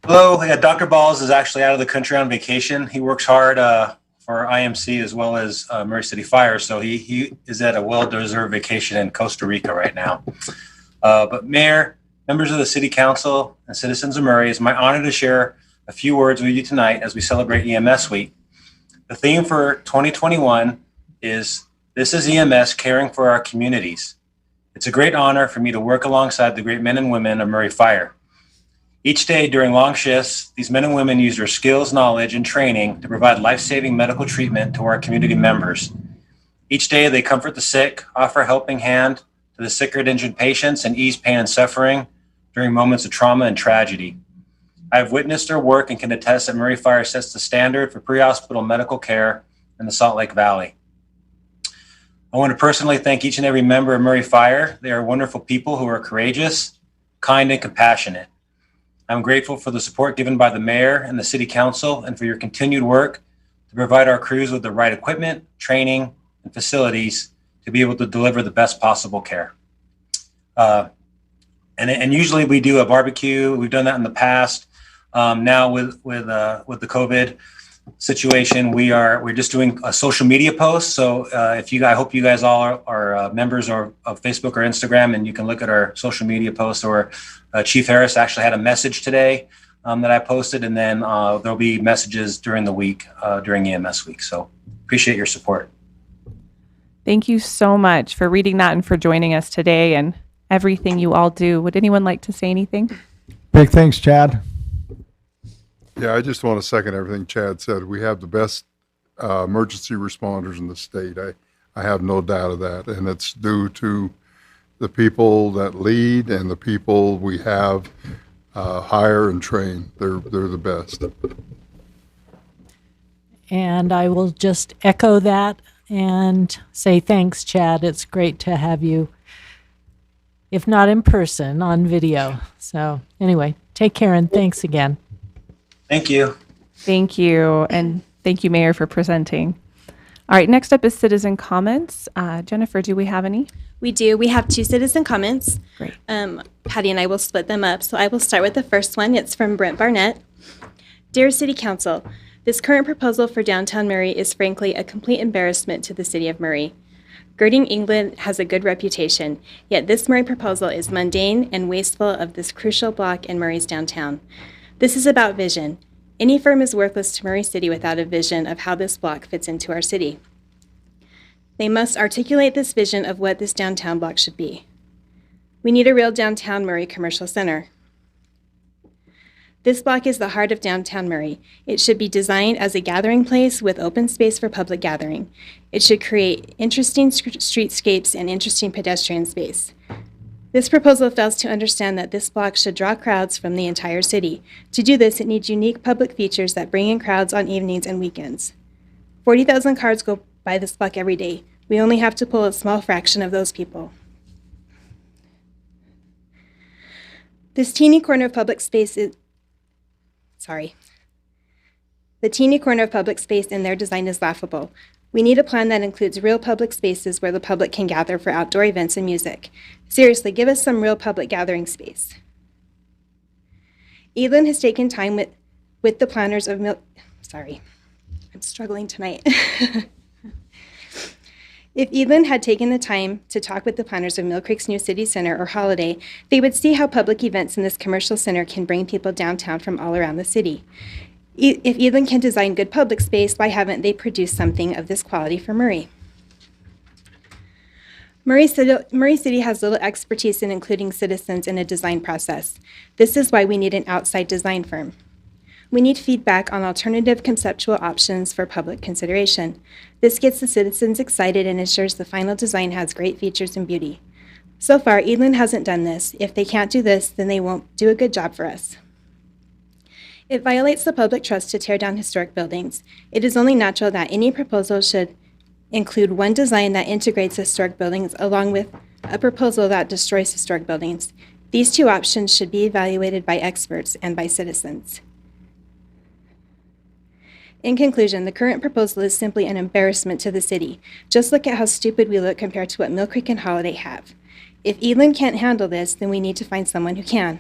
Hello, yeah, Dr. Balls is actually out of the country on vacation. He works hard for IMC as well as Murray City Fire, so he is at a well-deserved vacation in Costa Rica right now. But Mayor, members of the City Council, and citizens of Murray, it's my honor to share a few words with you tonight as we celebrate EMS Week. The theme for 2021 is This is EMS Caring for Our Communities. It's a great honor for me to work alongside the great men and women of Murray Fire. Each day during long shifts, these men and women use their skills, knowledge, and training to provide life-saving medical treatment to our community members. Each day they comfort the sick, offer a helping hand to the sick or injured patients, and ease pain and suffering during moments of trauma and tragedy. I have witnessed their work and can attest that Murray Fire sets the standard for pre-hospital medical care in the Salt Lake Valley. I want to personally thank each and every member of Murray Fire. They are wonderful people who are courageous, kind, and compassionate. I'm grateful for the support given by the Mayor and the City Council and for your continued work to provide our crews with the right equipment, training, and facilities to be able to deliver the best possible care. And usually we do a barbecue. We've done that in the past. Now with the COVID, situation, we're just doing a social media post. So I hope you guys all are members of Facebook or Instagram, and you can look at our social media posts. Or Chief Harris actually had a message today that I posted, and then there'll be messages during the week during EMS week. So appreciate your support. Thank you so much for reading that and for joining us today and everything you all do. Would anyone like to say anything? Big thanks, Chad. Yeah, I just want to second everything Chad said. We have the best emergency responders in the state. I have no doubt of that. And it's due to the people that lead and the people we have hire and train. They're the best. And I will just echo that and say thanks, Chad. It's great to have you, if not in person, on video. So anyway, take care and thanks again. Thank you. Thank you. And thank you, Mayor, for presenting. All right, next up is citizen comments. Jennifer, do we have any? We do. We have 2 citizen comments. Great. Patty and I will split them up. So I will start with the first one. It's from Brent Barnett. Dear City Council, this current proposal for downtown Murray is frankly a complete embarrassment to the City of Murray. Girding England has a good reputation, yet this Murray proposal is mundane and wasteful of this crucial block in Murray's downtown. This is about vision. Any firm is worthless to Murray City without a vision of how this block fits into our city. They must articulate this vision of what this downtown block should be. We need a real downtown Murray commercial center. This block is the heart of downtown Murray. It should be designed as a gathering place with open space for public gathering. It should create interesting streetscapes and interesting pedestrian space. This proposal fails to understand that this block should draw crowds from the entire city. To do this, it needs unique public features that bring in crowds on evenings and weekends. 40,000 cars go by this block every day. We only have to pull a small fraction of those people. This teeny corner of public space is, the teeny corner of public space in their design is laughable. We need a plan that includes real public spaces where the public can gather for outdoor events and music. Seriously, give us some real public gathering space. Elan has taken time with the planners of I'm struggling tonight. If Elan had taken the time to talk with the planners of Mill Creek's new city center or Holiday, they would see how public events in this commercial center can bring people downtown from all around the city. If Elan can design good public space, why haven't they produced something of this quality for Murray? Murray City has little expertise in including citizens in a design process. This is why we need an outside design firm. We need feedback on alternative conceptual options for public consideration. This gets the citizens excited and ensures the final design has great features and beauty. So far, Elan hasn't done this. If they can't do this, then they won't do a good job for us. It violates the public trust to tear down historic buildings. It is only natural that any proposal should include one design that integrates historic buildings along with a proposal that destroys historic buildings. These 2 options should be evaluated by experts and by citizens. In conclusion, the current proposal is simply an embarrassment to the city. Just look at how stupid we look compared to what Mill Creek and Holiday have. If Elan can't handle this, then we need to find someone who can.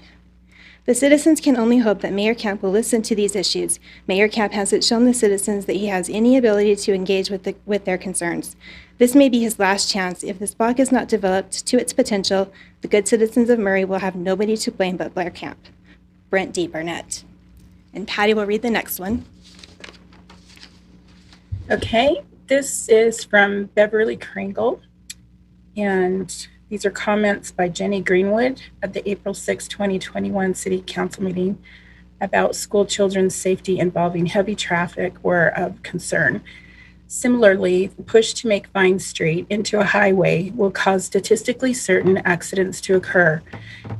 The citizens can only hope that Mayor Camp will listen to these issues. Mayor Camp hasn't shown the citizens that he has any ability to engage with their concerns. This may be his last chance. If this block is not developed to its potential, the good citizens of Murray will have nobody to blame but Blair Camp. Brent D. Barnett. And Patty will read the next one. Okay, this is from Beverly Kringle, and these are comments by Jenny Greenwood at the April 6, 2021 City Council meeting about school children's safety involving heavy traffic were of concern. Similarly, the push to make Vine Street into a highway will cause statistically certain accidents to occur.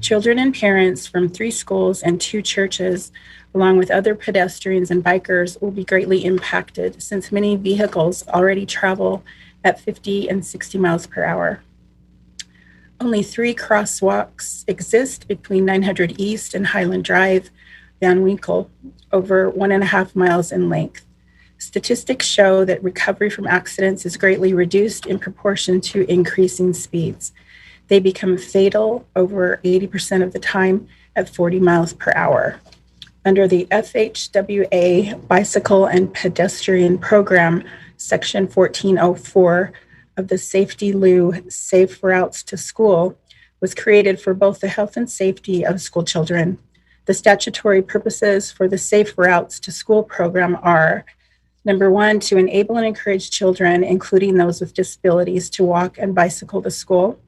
Children and parents from 3 schools and 2 churches, along with other pedestrians and bikers, will be greatly impacted since many vehicles already travel at 50 and 60 miles per hour. Only 3 crosswalks exist between 900 East and Highland Drive, Van Winkle, over 1.5 miles in length. Statistics show that recovery from accidents is greatly reduced in proportion to increasing speeds. They become fatal over 80% of the time at 40 miles per hour. under the FHWA Bicycle and Pedestrian Program, Section 1404 of the Safety Lou Safe Routes to School, was created for both the health and safety of school children. The statutory purposes for the Safe Routes to School program are: number one, to enable and encourage children, including those with disabilities, to walk and bicycle to school.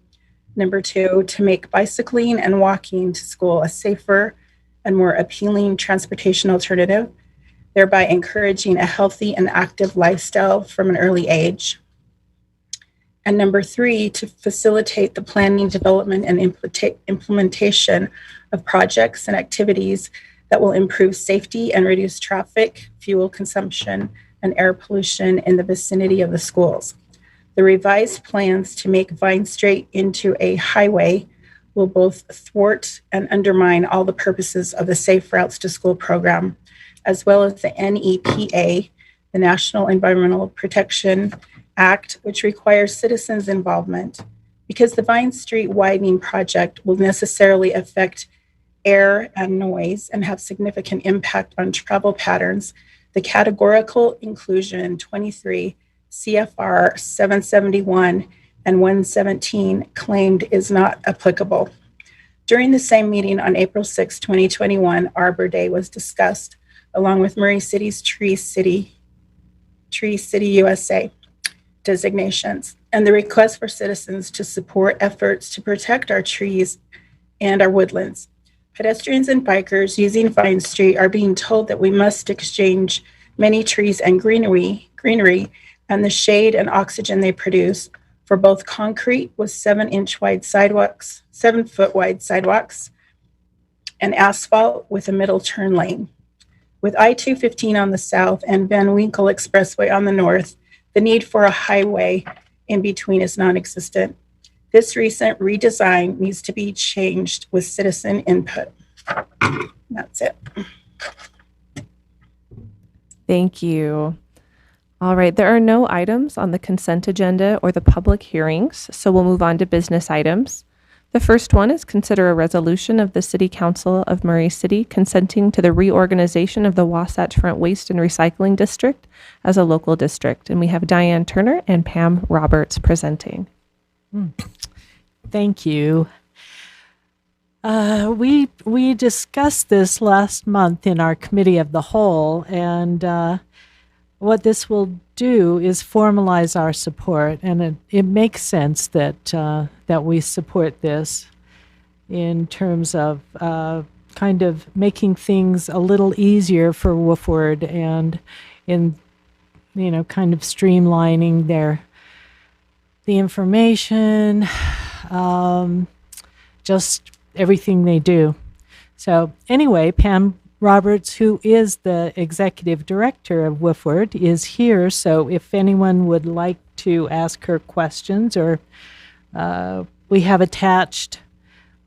Number two, to make bicycling and walking to school a safer and more appealing transportation alternative, thereby encouraging a healthy and active lifestyle from an early age. And number three, to facilitate the planning, development, and implementation of projects and activities that will improve safety and reduce traffic, fuel consumption, and air pollution in the vicinity of the schools. The revised plans to make Vine Street into a highway will both thwart and undermine all the purposes of the Safe Routes to School program, as well as the NEPA, the National Environmental Protection Act, which requires citizens' involvement. Because the Vine Street widening project will necessarily affect air and noise and have significant impact on travel patterns, the categorical inclusion 23 CFR 771 and 117 claimed is not applicable. During the same meeting on April 6, 2021, Arbor Day was discussed along with Murray City's Tree City USA designations and the request for citizens to support efforts to protect our trees and our woodlands. Pedestrians and bikers using Vine Street are being told that we must exchange many trees and greenery and the shade and oxygen they produce for both concrete with 7-foot wide sidewalks and asphalt with a middle turn lane. With I-215 on the south and Van Winkle Expressway on the north, the need for a highway in between is non-existent. This recent redesign needs to be changed with citizen input. That's it. Thank you. All right, there are no items on the consent agenda or the public hearings, so we'll move on to business items. The first one is consider a resolution of the City Council of Murray City consenting to the reorganization of the Wasatch Front Waste and Recycling District as a local district. And we have Diane Turner and Pam Roberts presenting. Thank you. We discussed this last month in our committee of the whole, and what this will do is formalize our support, and it makes sense that we support this in terms of kind of making things a little easier for Woodford and in kind of streamlining the information, just everything they do. So anyway, Pam Roberts, who is the executive director of Woodford, is here. So if anyone would like to ask her questions, or we have attached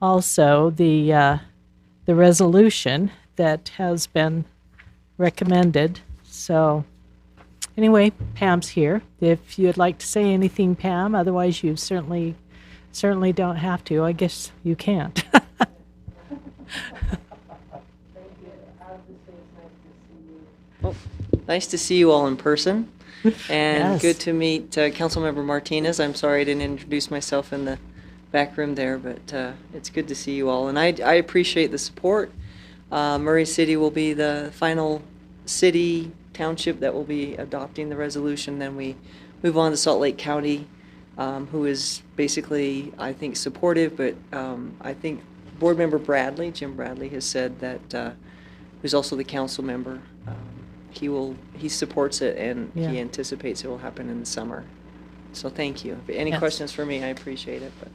also the resolution that has been recommended. So anyway, Pam's here. If you'd like to say anything, Pam, otherwise you certainly don't have to. I guess you can't. Nice to see you all in person, and Yes. good to meet Councilmember Martinez. I'm sorry I didn't introduce myself in the back room there, but it's good to see you all, and I appreciate the support. Murray City will be the final city township that will be adopting the resolution. Then we move on to Salt Lake County, who is basically, I think, supportive, but I think Board Member Bradley, Jim Bradley, has said that, who's also the council member, he supports it, and Yeah. he anticipates it will happen in the summer. So thank you. If any Yes. questions for me, I appreciate it. But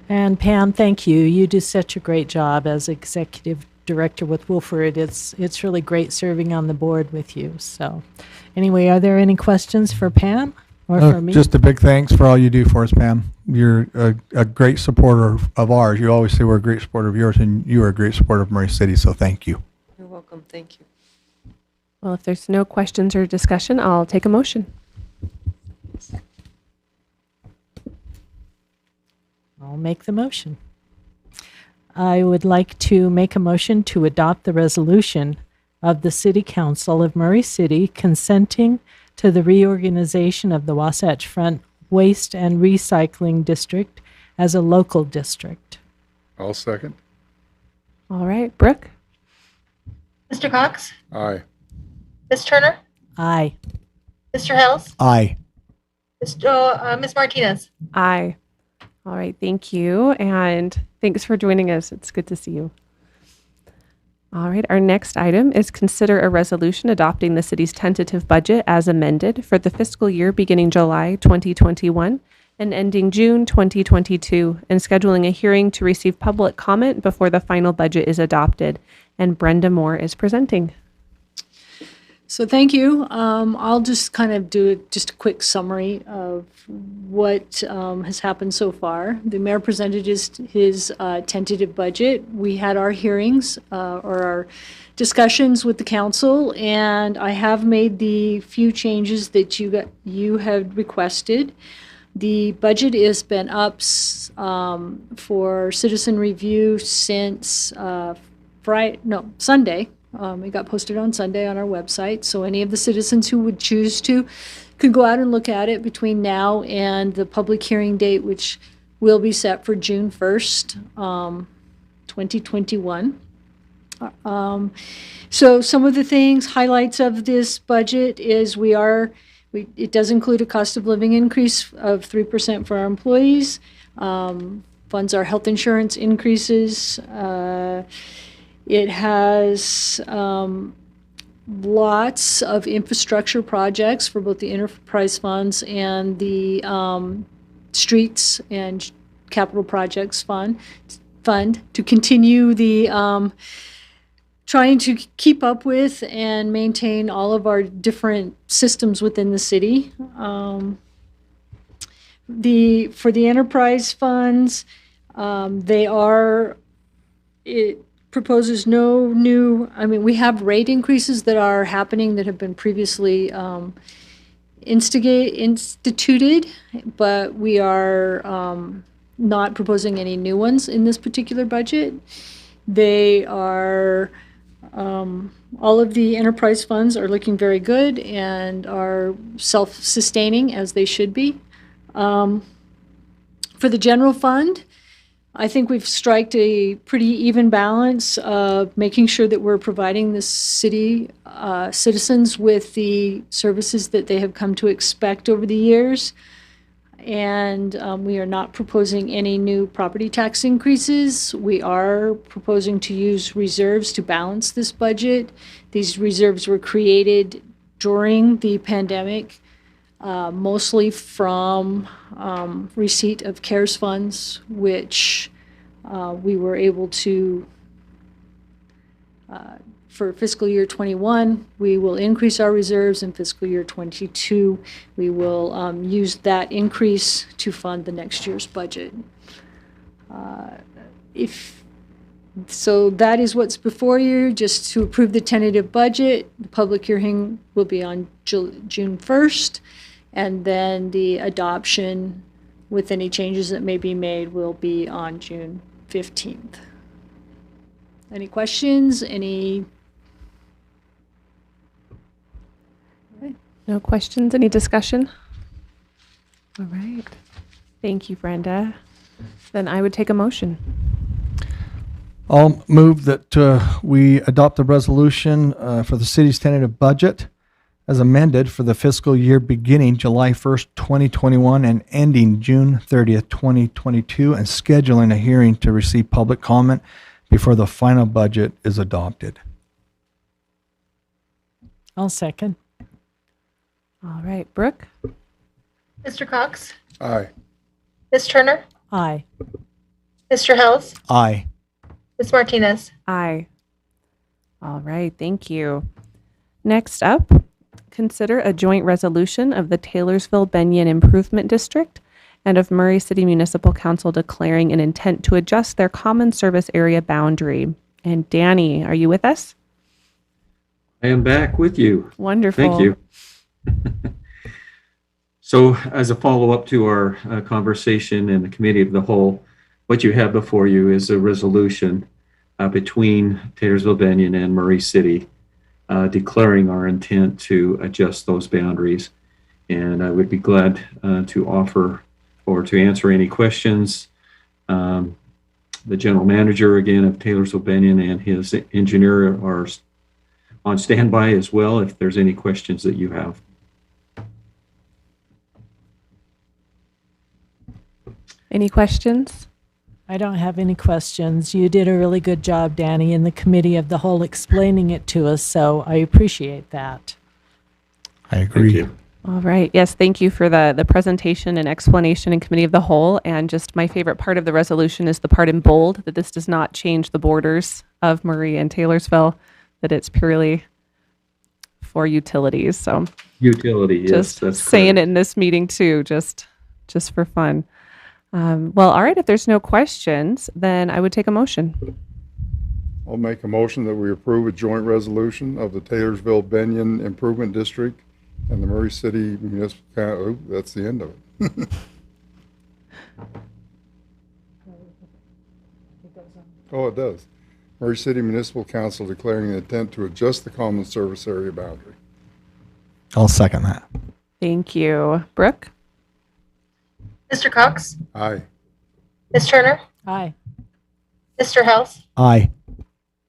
And Pam, thank you. You do such a great job as executive director with Woodford. It's really great serving on the board with you. So anyway, are there any questions for Pam or for me? Just a big thanks for all you do for us, Pam. You're a great supporter of ours. You always say we're a great supporter of yours, and you are a great supporter of Murray City, so thank you. you're welcome. Thank you. Well, if there's no questions or discussion, I'll take a motion. I'll make the motion. I would like to make a motion to adopt the resolution of the City Council of Murray City consenting to the reorganization of the Wasatch Front Waste and Recycling District as a local district. I'll second. All right, Brooke? Mr. Cox? Aye. Ms. Turner? Aye. Mr. Hales? Aye. Ms. Martinez? Aye. All right, thank you. And thanks for joining us. It's good to see you. All right, our next item is consider a resolution adopting the city's tentative budget as amended for the fiscal year beginning July 2021 and ending June 2022, and scheduling a hearing to receive public comment before the final budget is adopted. And Brenda Moore is presenting. So thank you. I'll just kind of do just a quick summary of what has happened so far. The mayor presented his tentative budget. We had our hearings or our discussions with the council, and I have made the few changes that you had requested. The budget has been up for citizen review since Sunday. It got posted on Sunday on our website, so any of the citizens who would choose to could go out and look at it between now and the public hearing date, which will be set for June 1st, 2021. So some of the highlights of this budget is it does include a cost of living increase of 3% for our employees, funds our health insurance increases. It has lots of infrastructure projects for both the enterprise funds and the streets and capital projects fund to continue the trying to keep up with and maintain all of our different systems within the city. For the enterprise funds, it proposes no new, we have rate increases that are happening that have been previously instituted, but we are not proposing any new ones in this particular budget. They are, all of the enterprise funds are looking very good and are self-sustaining as they should be. For the general fund, I think we've striked a pretty even balance of making sure that we're providing the city citizens with the services that they have come to expect over the years. And we are not proposing any new property tax increases. We are proposing to use reserves to balance this budget. These reserves were created during the pandemic, mostly from receipt of CARES funds, which we were able to, for fiscal year 21, we will increase our reserves. In fiscal year 22, we will use that increase to fund the next year's budget. So that is what's before you, just to approve the tentative budget. The public hearing will be on June 1st, and then the adoption with any changes that may be made will be on June 15th. Any questions? No questions? Any discussion? All right. Thank you, Brenda. Then I would take a motion. I'll move that we adopt the resolution for the city's tentative budget as amended for the fiscal year beginning July 1st, 2021 and ending June 30th, 2022, and scheduling a hearing to receive public comment before the final budget is adopted. I'll second. All right, Brooke? Mr. Cox? Aye. Ms. Turner? Aye. Mr. Hales? Aye. Ms. Martinez? Aye. All right, thank you. Next up, consider a joint resolution of the Taylorsville-Benyon Improvement District and of Murray City Municipal Council declaring an intent to adjust their common service area boundary. And Danny, are you with us? I am back with you. Wonderful. Thank you. So as a follow-up to our conversation in the Committee of the Whole, what you have before you is a resolution between Taylorsville, Benyon, and Murray City declaring our intent to adjust those boundaries. And I would be glad to offer or to answer any questions. The general manager, again, of Taylorsville, Benyon, and his engineer are on standby as well if there's any questions that you have. Any questions? I don't have any questions. You did a really good job, Danny, in the committee of the whole explaining it to us, so I appreciate that. I agree. All right. Yes, thank you for the presentation and explanation in committee of the whole. And just my favorite part of the resolution is the part in bold, that this does not change the borders of Murray and Taylorsville, that it's purely for utilities. So Utility, yes, just that's saying correct. it in this meeting too, just for fun. Well, all right. If there's no questions, then I would take a motion. I'll make a motion that we approve a joint resolution of the Taylorsville Benyon Improvement District and the Murray City Municipal, oh, that's the end of it. Oh, it does. Murray City Municipal Council declaring the intent to adjust the common service area boundary. I'll second that. Thank you. Brooke? Mr. Cox? Aye. Ms. Turner? Aye. Mr. House? Aye.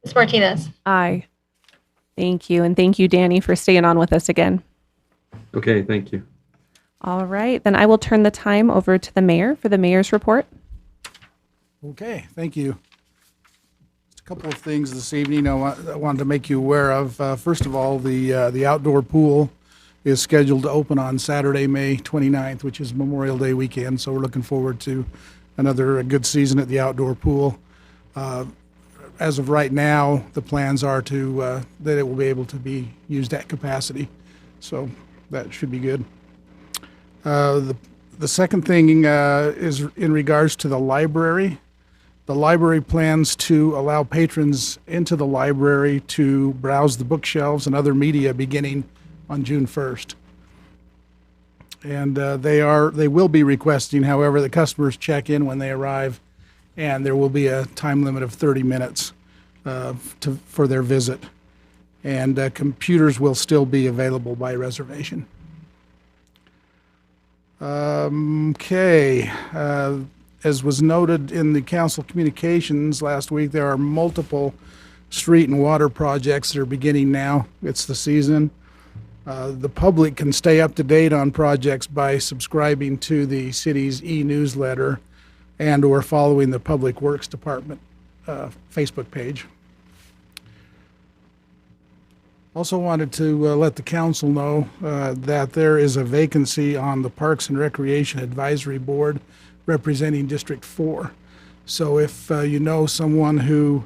Ms. Martinez? Aye. Thank you. And thank you, Danny, for staying on with us again. Okay, thank you. All right. Then I will turn the time over to the mayor for the mayor's report. Okay, thank you. Just a couple of things this evening I wanted to make you aware of. First of all, the outdoor pool is scheduled to open on Saturday, May 29th, which is Memorial Day weekend. So we're looking forward to another good season at the outdoor pool. As of right now, the plans are to that it will be able to be used at capacity. So that should be good. The second thing is in regards to the library. The library plans to allow patrons into the library to browse the bookshelves and other media beginning on June 1st. And they will be requesting, however, the customers check in when they arrive, and there will be a time limit of 30 minutes for their visit. And computers will still be available by reservation. Okay. As was noted in the council communications last week, there are multiple street and water projects that are beginning now. It's the season. The public can stay up to date on projects by subscribing to the city's e-newsletter and or following the Public Works Department Facebook page. Also wanted to let the council know that there is a vacancy on the Parks and Recreation Advisory Board representing District 4. So if you know someone who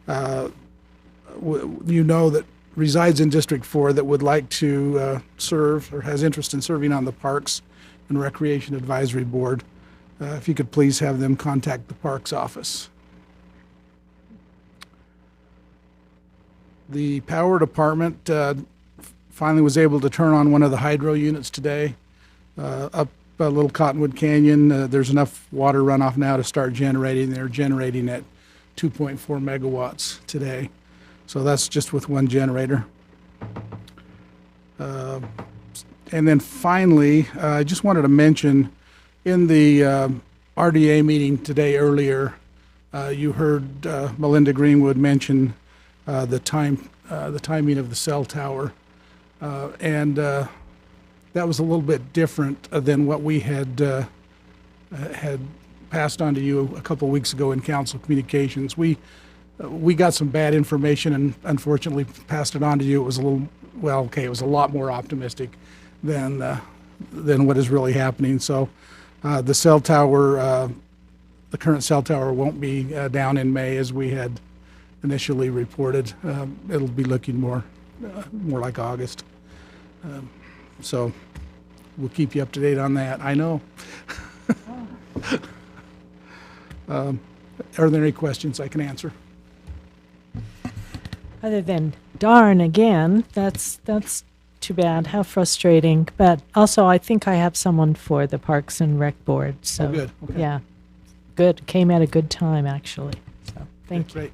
you know that resides in District 4 that would like to serve or has interest in serving on the Parks and Recreation Advisory Board, if you could please have them contact the Parks office. The power department finally was able to turn on one of the hydro units today up Little Cottonwood Canyon. There's enough water runoff now to start generating. They're generating at 2.4 megawatts today. So that's just with one generator. And then finally, I just wanted to mention in the RDA meeting today earlier, you heard Melinda Greenwood mention the timing of the cell tower. And that was a little bit different than what we had passed on to you a couple of weeks ago in council communications. We got some bad information and unfortunately passed it on to you. It was a little, well, okay, it was a lot more optimistic than what is really happening. So the cell tower, the current cell tower won't be down in May as we had initially reported. It'll be looking more like August. So we'll keep you up to date on that. I know. Are there any questions I can answer? Other than darn again, that's too bad. How frustrating. But also, I think I have someone for the Parks and Rec Board. So Oh, good. Okay. Yeah. good. Came at a good time, actually. So thank you. Great.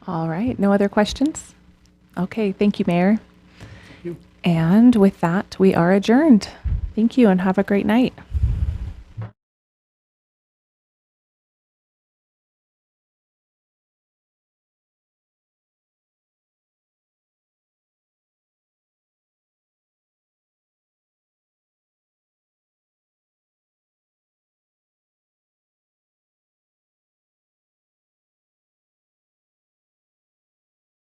All right, no other questions? Okay, thank you, Mayor. you. And with that, we are adjourned. Thank you and have a great night.